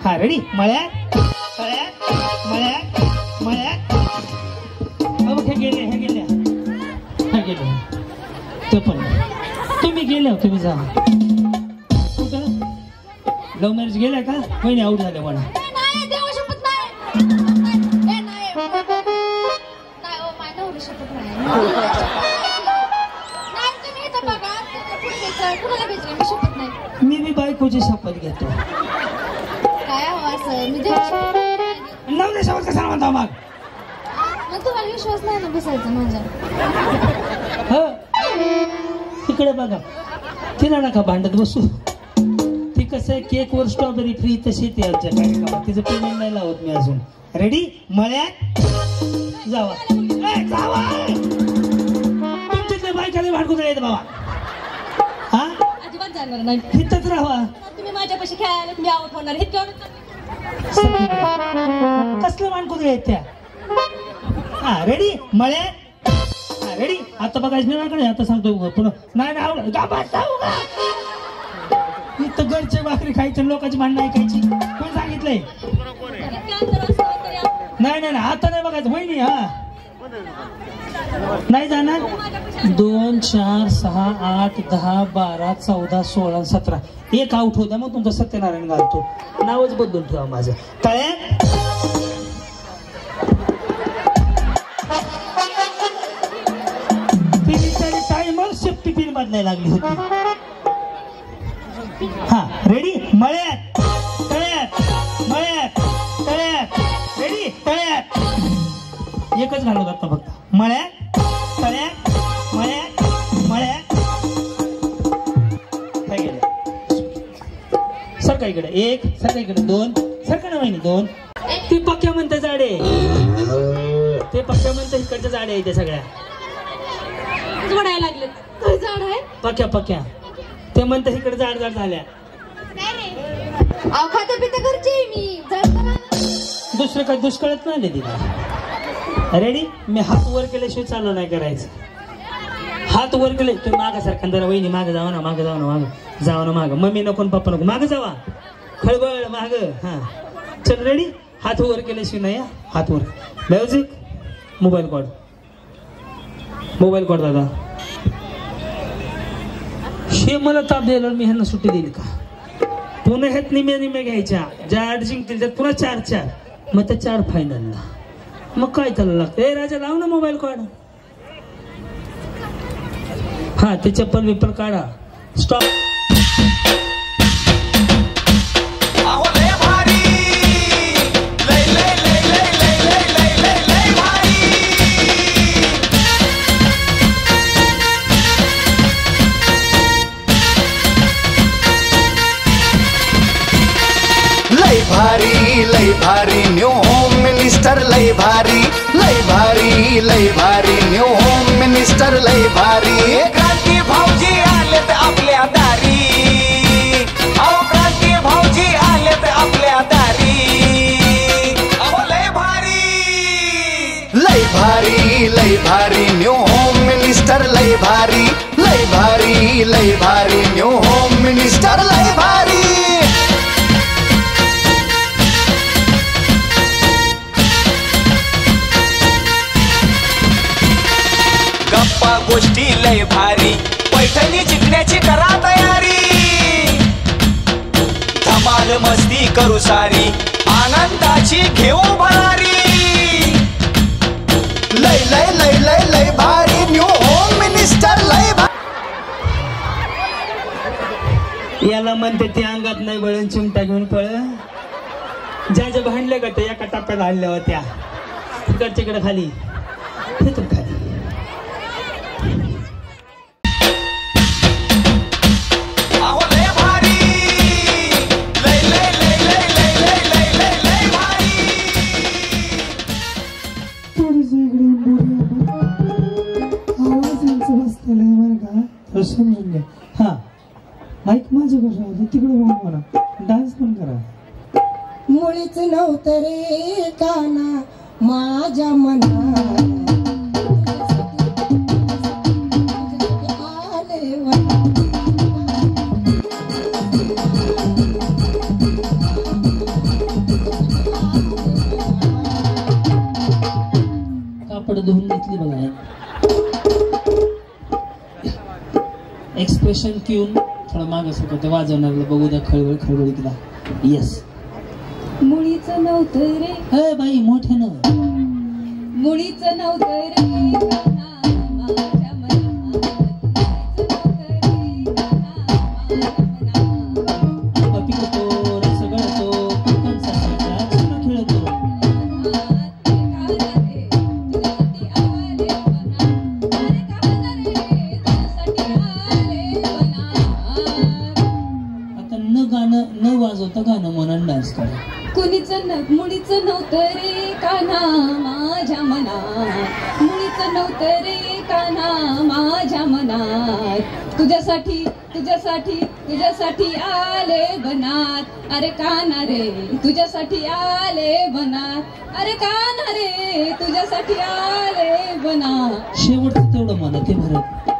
हा रेडी मळ्यात तळ्यात मळ्यात मळ्यात हे गेल्या ते पण तुम्ही गेले हो, तुम्ही जा. कुठं लव्ह मॅरेज गेल्या का? वहिनी आऊट झाल्या म्हणा. नाही देवा शपथ नाही. नाही ओ माझ्या एवढी शपथ नाही. नाही तुम्ही इथं बघा कुणाला भेटलं मी शपथ नाही. मी बी बायकोची शपथ घेतो. काय हो असं मी नवऱ्या शपथ कसा म्हणता मग? मग तुम्हाला विश्वास नाही ना बसायचा माझ्या. तिकडे बघा तिला नका भांडत बसू. ती कसं आहे केक वर स्ट्रॉबेरी फ्री तशी ती आमच्या कार्यक्रमात तिचं पेमेंट नाही लावत मी अजून. रेडी? मळ्यात जावा. तुमच्यातल्या बायकाला भांडकून येत बाबा. हा अजिबात जाणार नाही. इथंच राहा. तुम्ही माझ्यापाशी खेळायला मी आउट होणार हे कसलं भांडकून येत त्या? हा रेडी? मळ्यात रेडी? आता बघायचं नाही माझ्याकडे. आता सांगतो पुन्हा नाही इथं घरचे भाकरी खायची लोकांची भांडणं ऐकायची. कोण सांगितलंय? नाही नाही आता नाही बघायचं. वहिनी हा नाही जाणार. 2 4 6 8 10 12 14 16 17 एक आउट होता. मग तुमचं सत्यनारायण घालतो. नावच बदलून ठेवा माझं. तळ्यात टाइमर सेफ्टी पिन बदलायला लागली होती. हा रेडी? मळ्यात तळ्यात मळ्यात तळ्यात. रेडी? तळ्यात एकच घालू आता फक्त. मळ्यात तळ्यात मळ्यात मळ्यात. काय गेलं? सरका इकडे 1 सरका इकडे 2 सरका ना वहिनी 2. ती पक्क्या म्हणते झाडे. ते पक्क्या म्हणते इकडच्या झाडे आहे ते सगळ्या म्हणायला लागले. झाड आहे पक्या पक्या. ते म्हणते इकडे झाड झाड झाल्या. खाता पिता घरची मी दुसरं काय दुष्काळात नाही तिला. रेडी? मी हात वर केल्याशिवाय चालू नाही करायचं. हात वर केले तुम्ही मागा सारखा जरा. वहिनी मागे जावा ना मागे जावा ना मागं जावा ना मागं. मम्मी नको पप्पा नको मागं जावा. खळबळ माग. हा चल रेडी? हात वर केल्याशिवाय नाही. हात वर. म्युझिक मोबाईल कॉड मोबाईल कॉड दादा. हे मला ताप द्यायला मी ह्यांना सुट्टी देईल का? पुन्हा ह्यात निम्या घ्यायच्या. ज्या 8 जिंकतील त्यात पुन्हा 4 मग त्या 4 फायनलला. मग काय करायला लागतं? ए राजा लाव ना मोबाईल कॉड. हा ते चप्पल बिप्पल काढा. स्टॉप. लय भारी न्यू होम मिनिस्टर. लय भारी न्यू होम मिनिस्टर. लय भारी क्रांती भाऊजी आलेत आपल्या दारी. अहो क्रांती भाऊजी आलेत आपल्या दारी. अहो लय भारी न्यू होम मिनिस्टर. लय भारी न्यू होम मिनिस्टर. लय भारी. गप्पा गोष्टी लय भारी. पैठणी जिंकण्याची करा तयारी. धमाल मस्ती करू सारी. आनंदाची घेऊ भरारी. लय लय लय लय लय भारी न्यू होम मिनिस्टर. लय भारी. याला म्हणते ते अंगात नाही बळून चिमटा घेऊन पळ. ज्या ज्या भांडल्या का त्या एका टप्प्यात हल्ल्या होत्या. तिकडच्याकडे खाली तिथून खाली. समजून घ्या. हा माईक माझं कसं होतं तिकडे बघून म्हणा. डान्स पण करा. मुळीच नव्हतं रे काना माझ्या मनात. कापड धुवून घेतली बघा. पेशंट घेऊन थोडं मागं सरकं ते वाजवणाऱ्याला बघू द्या खळबळ खळबळ तिला. येस. मुळीचं नव्हतं रे अय बाई मोठ्यानं. मुळीचं नव्हतं रे काना माझ्या मनात. बापी करतो रस गळतो कोकण सासऱ्याचा चुना खेळतो. आता न गाणं न वाजवता गाणं म्हणून डान्स करा. मुळीचं नव्हतं रे काना माझ्या मनात. मुळीचं नव्हतं रे काना माझ्या मनात. तुझ्यासाठी तुझ्यासाठी तुझ्यासाठी आले बनात. अरे काना रे तुझ्यासाठी आले बनात. अरे काना रे तुझ्यासाठी आले बनात. शेवटचं तेवढं म्हणा ते भरत.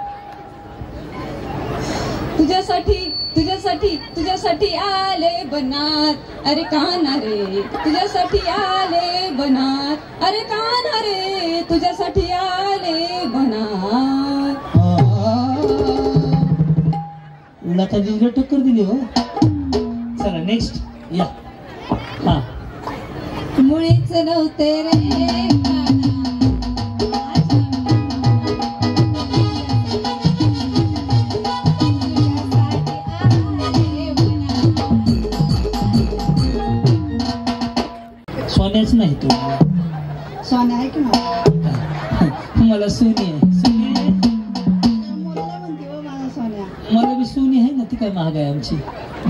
तुझ्यासाठी तुझ्यासाठी तुझ्यासाठी आले बनात. अरे काना रे तुझ्यासाठी आले बनात. अरे काना रे तुझ्यासाठी आले बनात. लता दिवस टक्कर दिली हो. चला नेक्स्ट या. हा मुळीच नव्हते रे काना सोन्याच नाही तो. सोन्या आहे की मला सोनी आहे. सोनी आहे. मुलाला म्हणते हो मला सोन्या. मला बी सोनी आहे ना. ती काय महाग आहे आमची.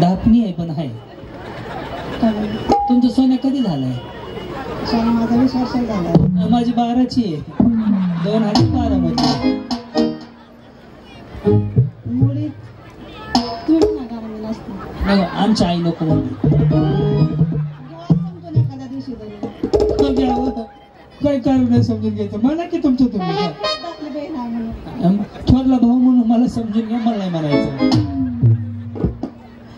धापणी आहे पण आहे. तुमचं सोन्या कधी झालंय? सोन्या माझा 20 वर्षाचा झाला. माझी 12ची आहे. 2012 मध्ये. मुळी तुम्ही नका मी नसते. नाही आमची आई नको म्हणते. एखाद्या दिवशी काय कारण नाही समजून घ्यायचं. मला की तुमचं तुम्ही आपली बहीण आहे म्हणून. थोरला भाऊ म्हणून मला समजून घ्या. मला नाही म्हणायचं.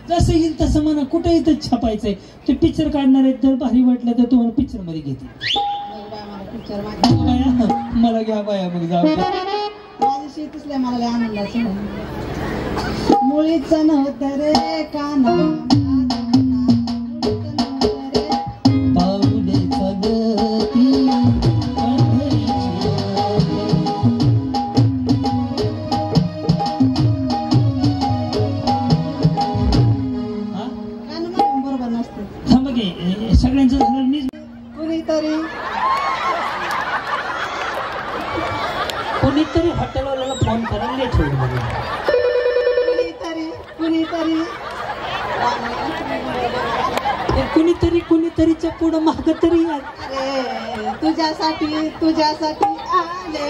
जसं येईल तसं म्हणा. कुठे इथं छापायचंय. ते पिक्चर काढणार आहेत. जर भारी वाटलं तर तुम्हाला पिक्चर मध्ये घेते. पिक्चर मला घ्या बाया मग जाऊ. माझी शेतीच लय मला लय आनंदाचं. मुळीचं नव्हतं रे काना सगळ्यांचं झालं. कोणीतरी हॉटेलवाल्याला फोन करायला लेट होईल. कुणीतरीच्या पुढं माग तरी. अरे तुझ्यासाठी तुझ्यासाठी आले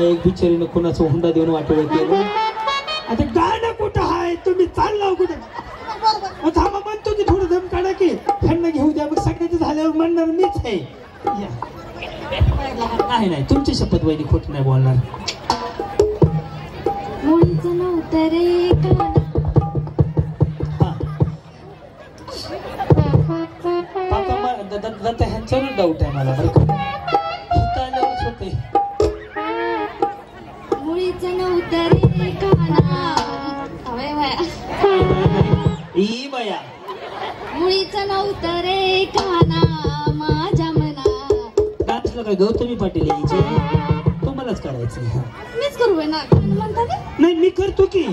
एक बिचारीनं कोणाचं हुंडा देऊन वाटोळ केलं. आता गाणं कुठं आहे? तुम्ही चालला कुठं? थांबा म्हणतो की थोडं दम काढा की त्यांना घेऊ द्या. मग सगळ्याचं झाल्यावर म्हणणार मीच आहे. नाही नाही तुमची शपथ वहिनी खोट नाही बोलणार. मुळीचं नव्हतं रे काना. ह्यांच्यावर डाऊट आहे मला. कानावरच होते. मुळीचं नव्हतं रे काना. बया मुळीचं नव्हतं रे काना माझ्या मना. डान्सला काय गौतमी पाटील यायचे? तुम्हालाच करायचं. मीच करू ना म्हणता. नाही मी करतो की.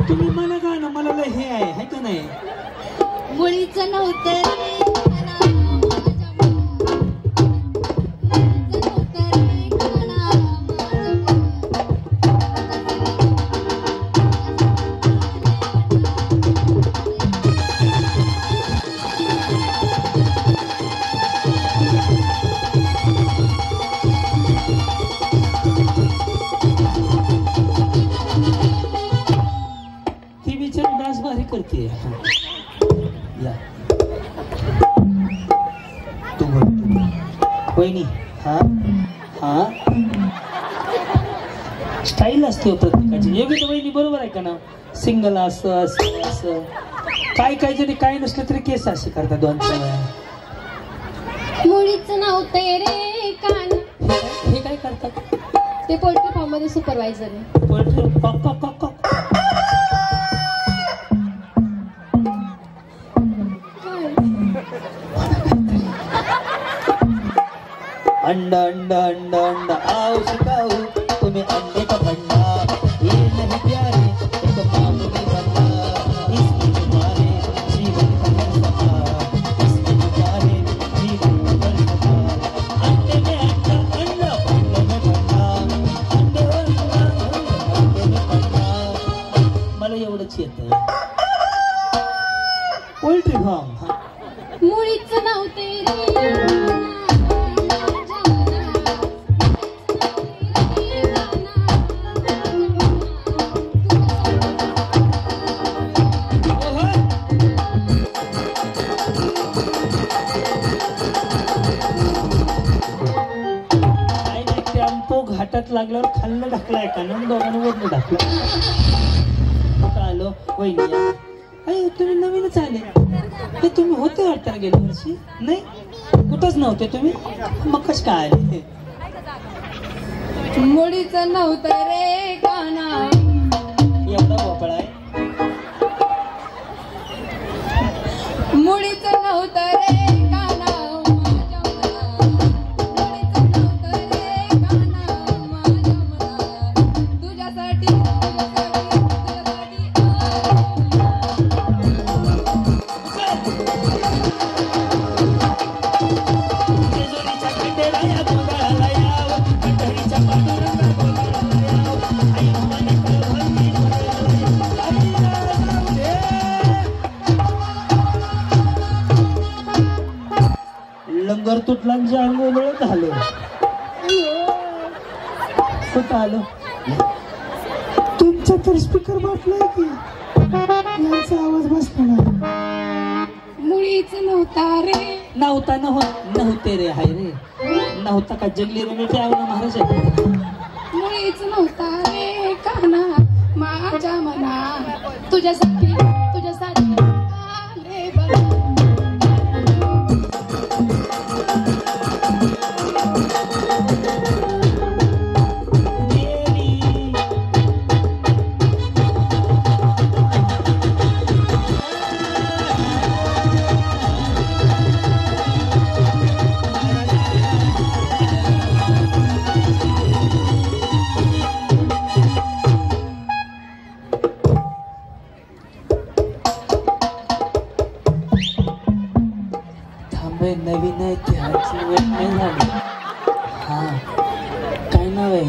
तुम्ही मला गाणं मला हे आहे का नाही? मुळीचं नव्हतं रे काना करते. वहिनी हा हा स्टाईल असते प्रत्येकाची. योग्य तर वहिनी बरोबर आहे का ना? सिंगल असं असं असं काय काय जरी काय नसलं तरी केस असे करतात 2-4 वेळा. मुळीच नव्हते रे कान. हे काय करतात? ते पोल्ट्री फार्म मध्ये सुपरवायझर आहे. पोल्ट्री कॉक कॉक कॉक कॉक. अंडा अंडा अंडा अंडा आओ शिकाऊ तुम्हें अंडे का भंडा ये नहीं प्यारे एक मामूली बंदा इसमें तुम्हारे जीवन का फलसफा इसमें तुम्हारे जीवन का फलसफा अंडे में अंडा अंडा अंडे में भंडा अंडे में भंडा. मला एवढंच येतं. पोल्ट्री फार्म मुळीच नव्हते रे. घाटात लागल्यावर खाल्लं ढकलाय का ना दोघांना वरनं ढकला. कुठं आलो वहिनी अरे तुम्ही नवीनच आले. हे तुम्ही होते वाटतं गेल्या वर्षी? नाही कुठंच नव्हते तुम्ही. मग कस काय आले? मुळीच नव्हतं रे काना. एवढा भोपळा आहे. मुळीच नव्हतं रे काना. लंगर तुटला अंगोळ झालं. कुठं आलो? तुमचा तर स्पीकर बाटलाय की यांचा आवाज बसला नाही. मुळीच नव्हता रे. नव्हता नव्हते रे हाय रे. नव्हता का जगली रे ते आवना महाराज. मुळीच नव्हता रे काना माझ्या मना. तुझ्यासाठी तुझ्यासाठी आले बघ. नवीन आहे ती नाही झाली. हा काय नाव आहे?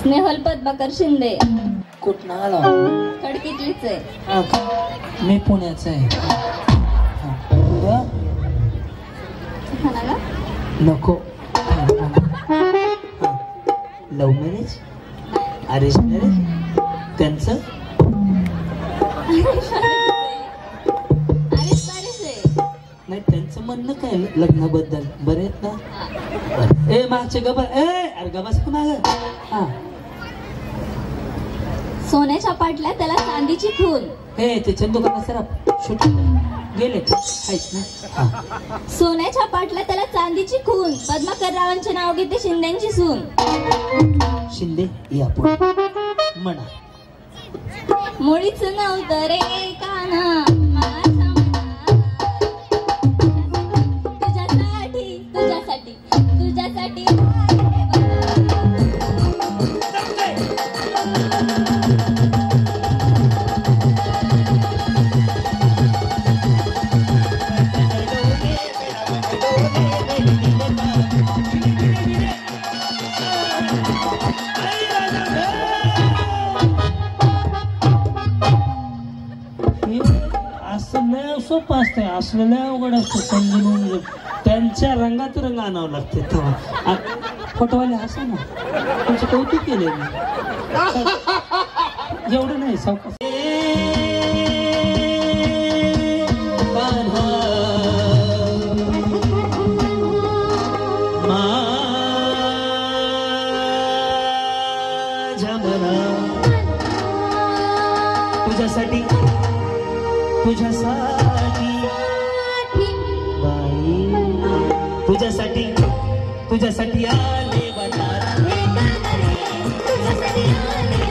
स्नेहल पद्माकर शिंदे. कुठं आला? खडकीतलीच आहे. हा का? मी पुण्याचा आहे. नको. लव्ह मॅरेज अरेंज मॅरेज त्यांचं? नाही त्यांचं म्हणणं काय लग्नाबद्दल बरे आहेत ना? ए मागचे गबा अरे गबास का माग. हा सोन्याच्या पाटल्या त्याला चांदीची खून. हे ते चंदू का सर शूट गेले आहेत ना. सोन्याच्या पाटल्या त्याला चांदीची खून. पद्माकर रावांचे नाव घेते शिंदेची सून. शिंदे या पुढे म्हणा. मुळीच नव्हतं रे काना तुझ्यासाठी तुझ्यासाठी. असं लय सोपं असतंय. असलं लय अवघड असतं समजून. त्यांच्या रंगात रंग आणावं लागते तेव्हा. फोटोवाले असं ना तुमचं कौतुक केले मी. एवढं नाही सावकाश. तुझ्यासाठी तुझ्यासाठी आले वनात तुझ्यासाठी आले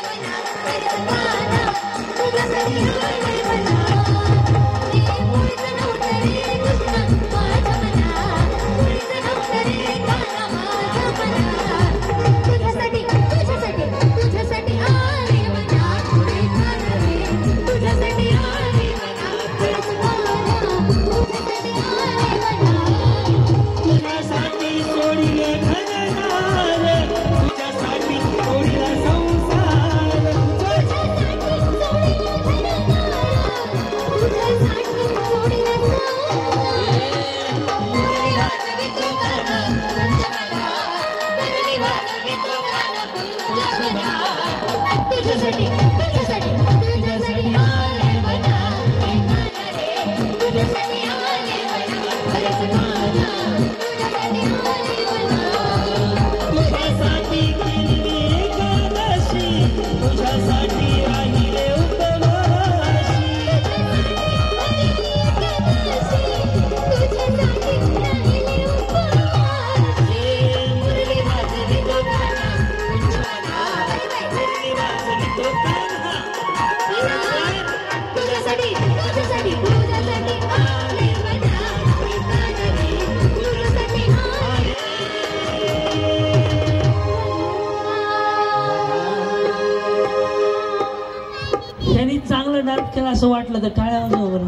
असं वाटलं तर टाळ्या वाजवा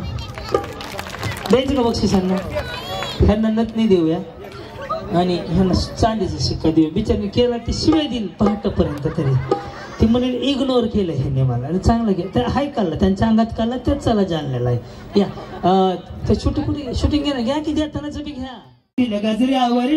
द्यायचं का बक्षिसांना. ह्यांना नथनी देऊया आणि ह्यांना चांदीचा शिक्का देऊया. बिचारने केला ते शिवाय देईल पहाटपर्यंत तरी ती म्हणेल इग्नोर केलं ह्यांनी मला आणि चांगलं केलं तर हाय काढला त्यांच्या अंगात काढला तेच चला जाणलेला आहे. या ते शूटिंग घ्या ना घ्या की देतानाच बी घ्या. गजऱ्यावर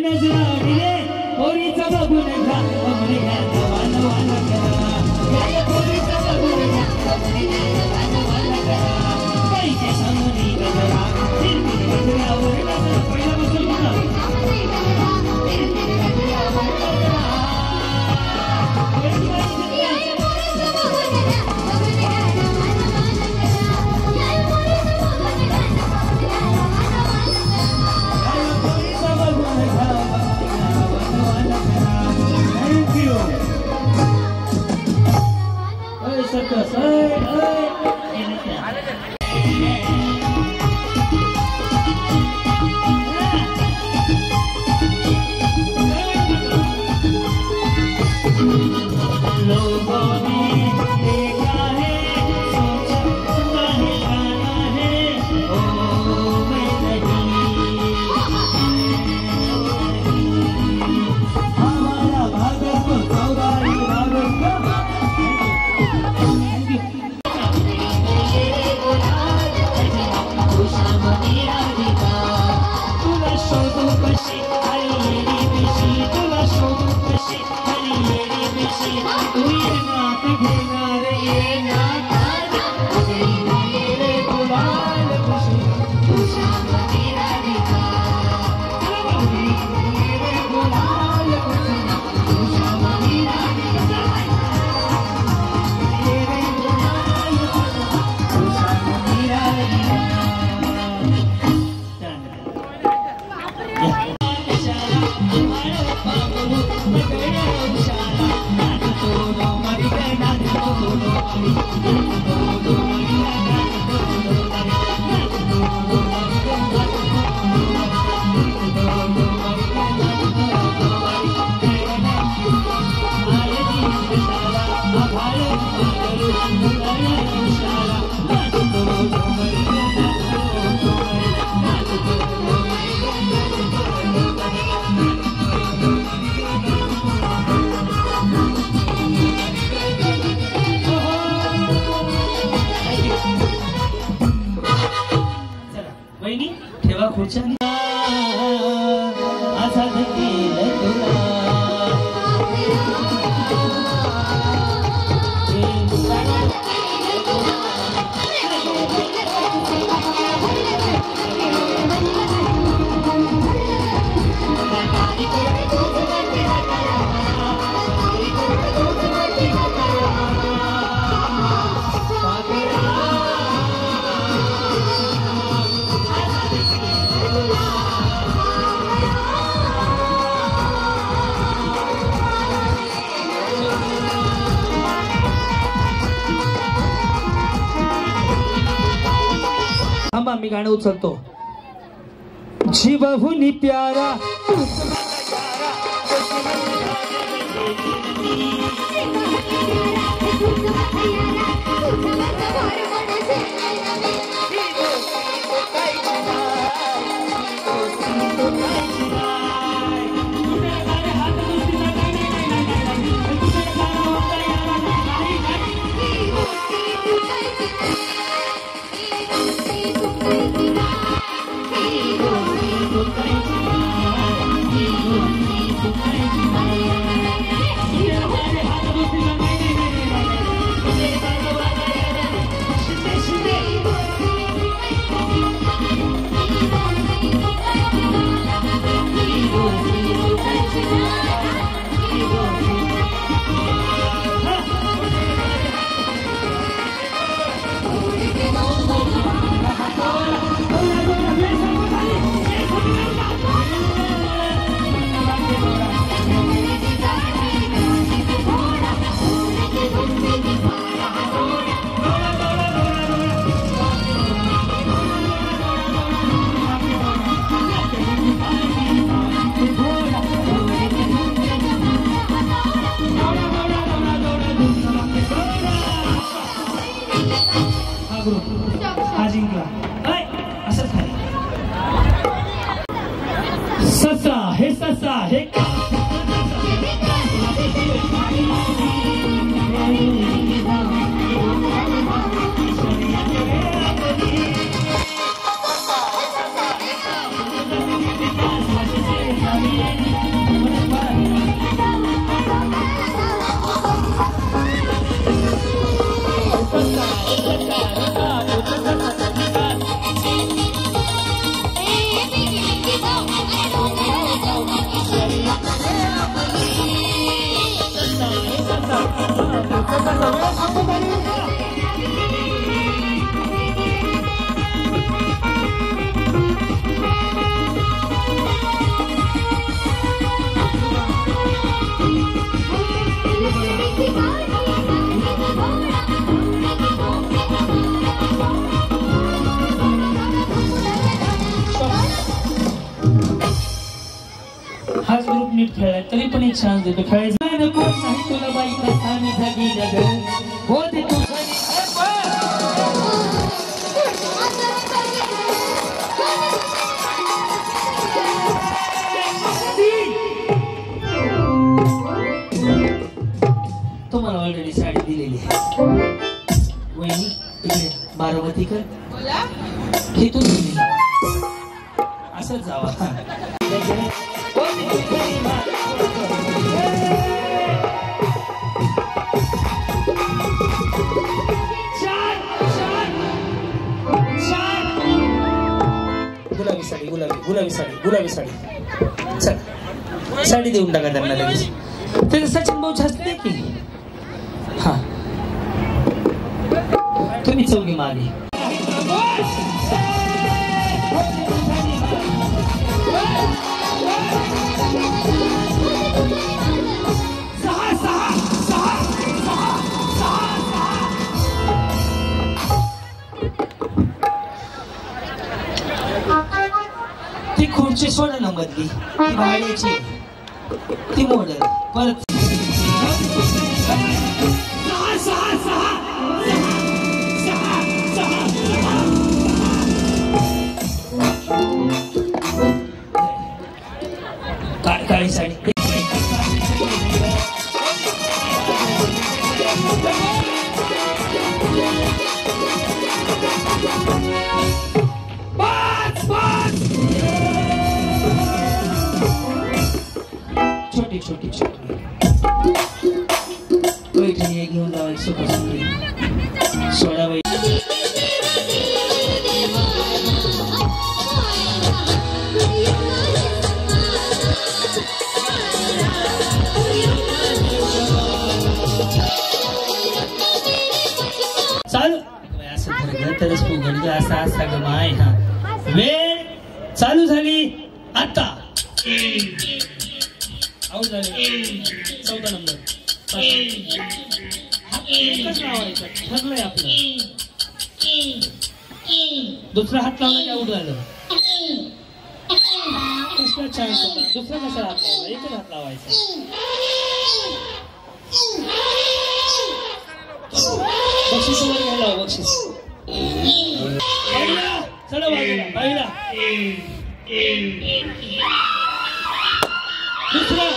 आम्ही गाणं उचलतो. जीवहुनी प्यारा हा जिंकला. असंच आहे. ससा हे ससा हे हाच ग्रुप नीट खेळलाय तरी पण एक चान्स देतो. खेळायचं कोण नाही तुला बाई कसा मी झाली नगर होते तू तुम्हाला ऑलरेडी साडी दिलेली आहे. वहिनी इकडे बारामतीकर घेतून असंच जावा. गुलाबी साडी गुलाबी गुलाबी साडी गुलाबी साडी चल साडी देऊन टाका त्यांना लगेच. त्याचं सचिन भाऊ हसते की हा तुम्ही चौघी मागे. ती खुर्ची सोडा ना मधली ती भाड्याची ती मॉडेल परत काळी साडी छोटी छोटी छोटी पैठणी घेऊन जावा सुखा सुखी सोडा बाई. चालू असं तरच फुगड असा असा ग माय. हा वेळ चालू झाली आता. आऊट झाले 14 नंबर. एकच नाव आहे ठरलंय आपलं. दुसरा हात लावला की आऊट झालं. कसला चान्स होता. दुसरा कसा हात लावला. एकच हात लावायचा. बक्षीस वर घ्यायला बक्षीस. चला बाजूला पहिला दुसरा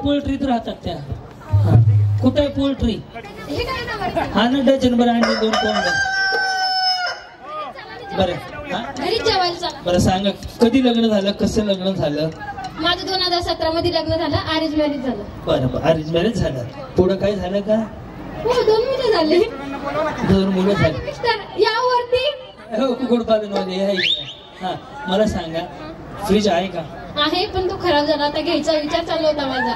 पोल्ट्रीत राहतात त्या. कुठे आहे पोल्ट्री. हा ना डझनभर आणले 2 कोंबड्या. बरं बरं सांगा कधी लग्न झालं कसं लग्न झालं. माझं 2017 मध्ये लग्न झालं. अरेंज मॅरेज झालं. बरं अरेंज मॅरेज झालं. पुढं काय झालं का. हो 2 मुलं झाले. 2 मुलं झाली. यावरती कुक्कुटपालनवाले आहे. हा मला सांगा फ्रीज आहे का. आहे पण तो खराब झाला. आता घ्यायचा विचार चालू होता माझा.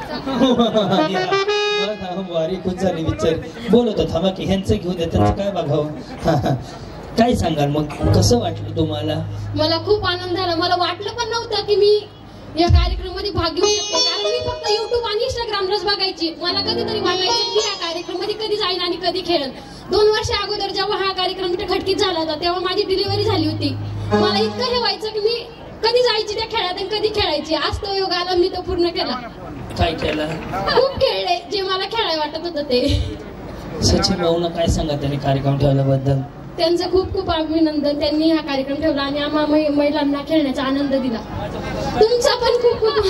वारी खूप झाली विचार बोलत होता. थांबा की ह्यांचं घेऊन द्या त्यांचं काय बघावं. काय सांगाल मग कसं वाटलं तुम्हाला. मला खूप आनंद झाला. मला वाटलं पण नव्हतं की मी या कार्यक्रमामध्ये भाग घेऊ शकते. कारण मी फक्त युट्यूब आणि इंस्टाग्रामलाच बघायची. मला कधीतरी वाटायचं की या कार्यक्रमामध्ये कधी जाईन आणि कधी खेळेन. 2 वर्ष अगोदर जेव्हा हा कार्यक्रम खटकीत झाला होता तेव्हा माझी डिलिव्हरी झाली होती. मला इतकं हे व्हायचं की मी कधी जायची त्या खेळात आणि कधी खेळायची. आज तो योग आला मी तो पूर्ण केला. काय केलं. खूप खेळले जे मला खेळायला वाटत होतं ते. सचिन भाऊन काय सांगा त्यांनी कार्यक्रम ठेवल्याबद्दल. त्यांचं खूप खूप अभिनंदन. त्यांनी हा कार्यक्रम ठेवला आणि आम्हा महिलांना खेळण्याचा आनंद दिला. तुमचा पण खूप खूप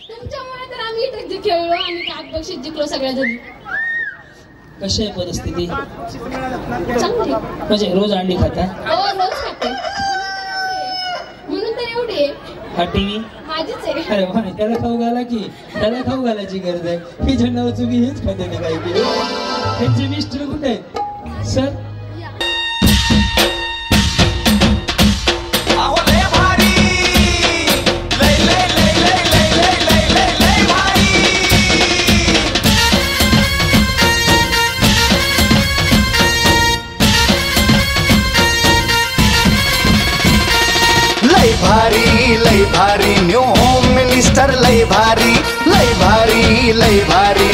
तुमच्यामुळे तर आम्ही इथे खेळलो आणि त्यात बक्षीस जिंकलो सगळ्याजणी. कशी आहे परिस्थिती. चांगली म्हणजे रोज अंडी खाता. हो रोज खाते म्हणून तर एवढी आहे. हा टीव्ही माझीच आहे. अरे वा त्याला खाऊ घाला की. त्याला खाऊ घालायची गरज आहे. ही झंडावर चुकी हेच खाते ना काही की. त्यांचे मिस्टर कुठे आहेत सर. लय भारी न्यू होम मिनिस्टर लय भारी लय भारी लय भारी.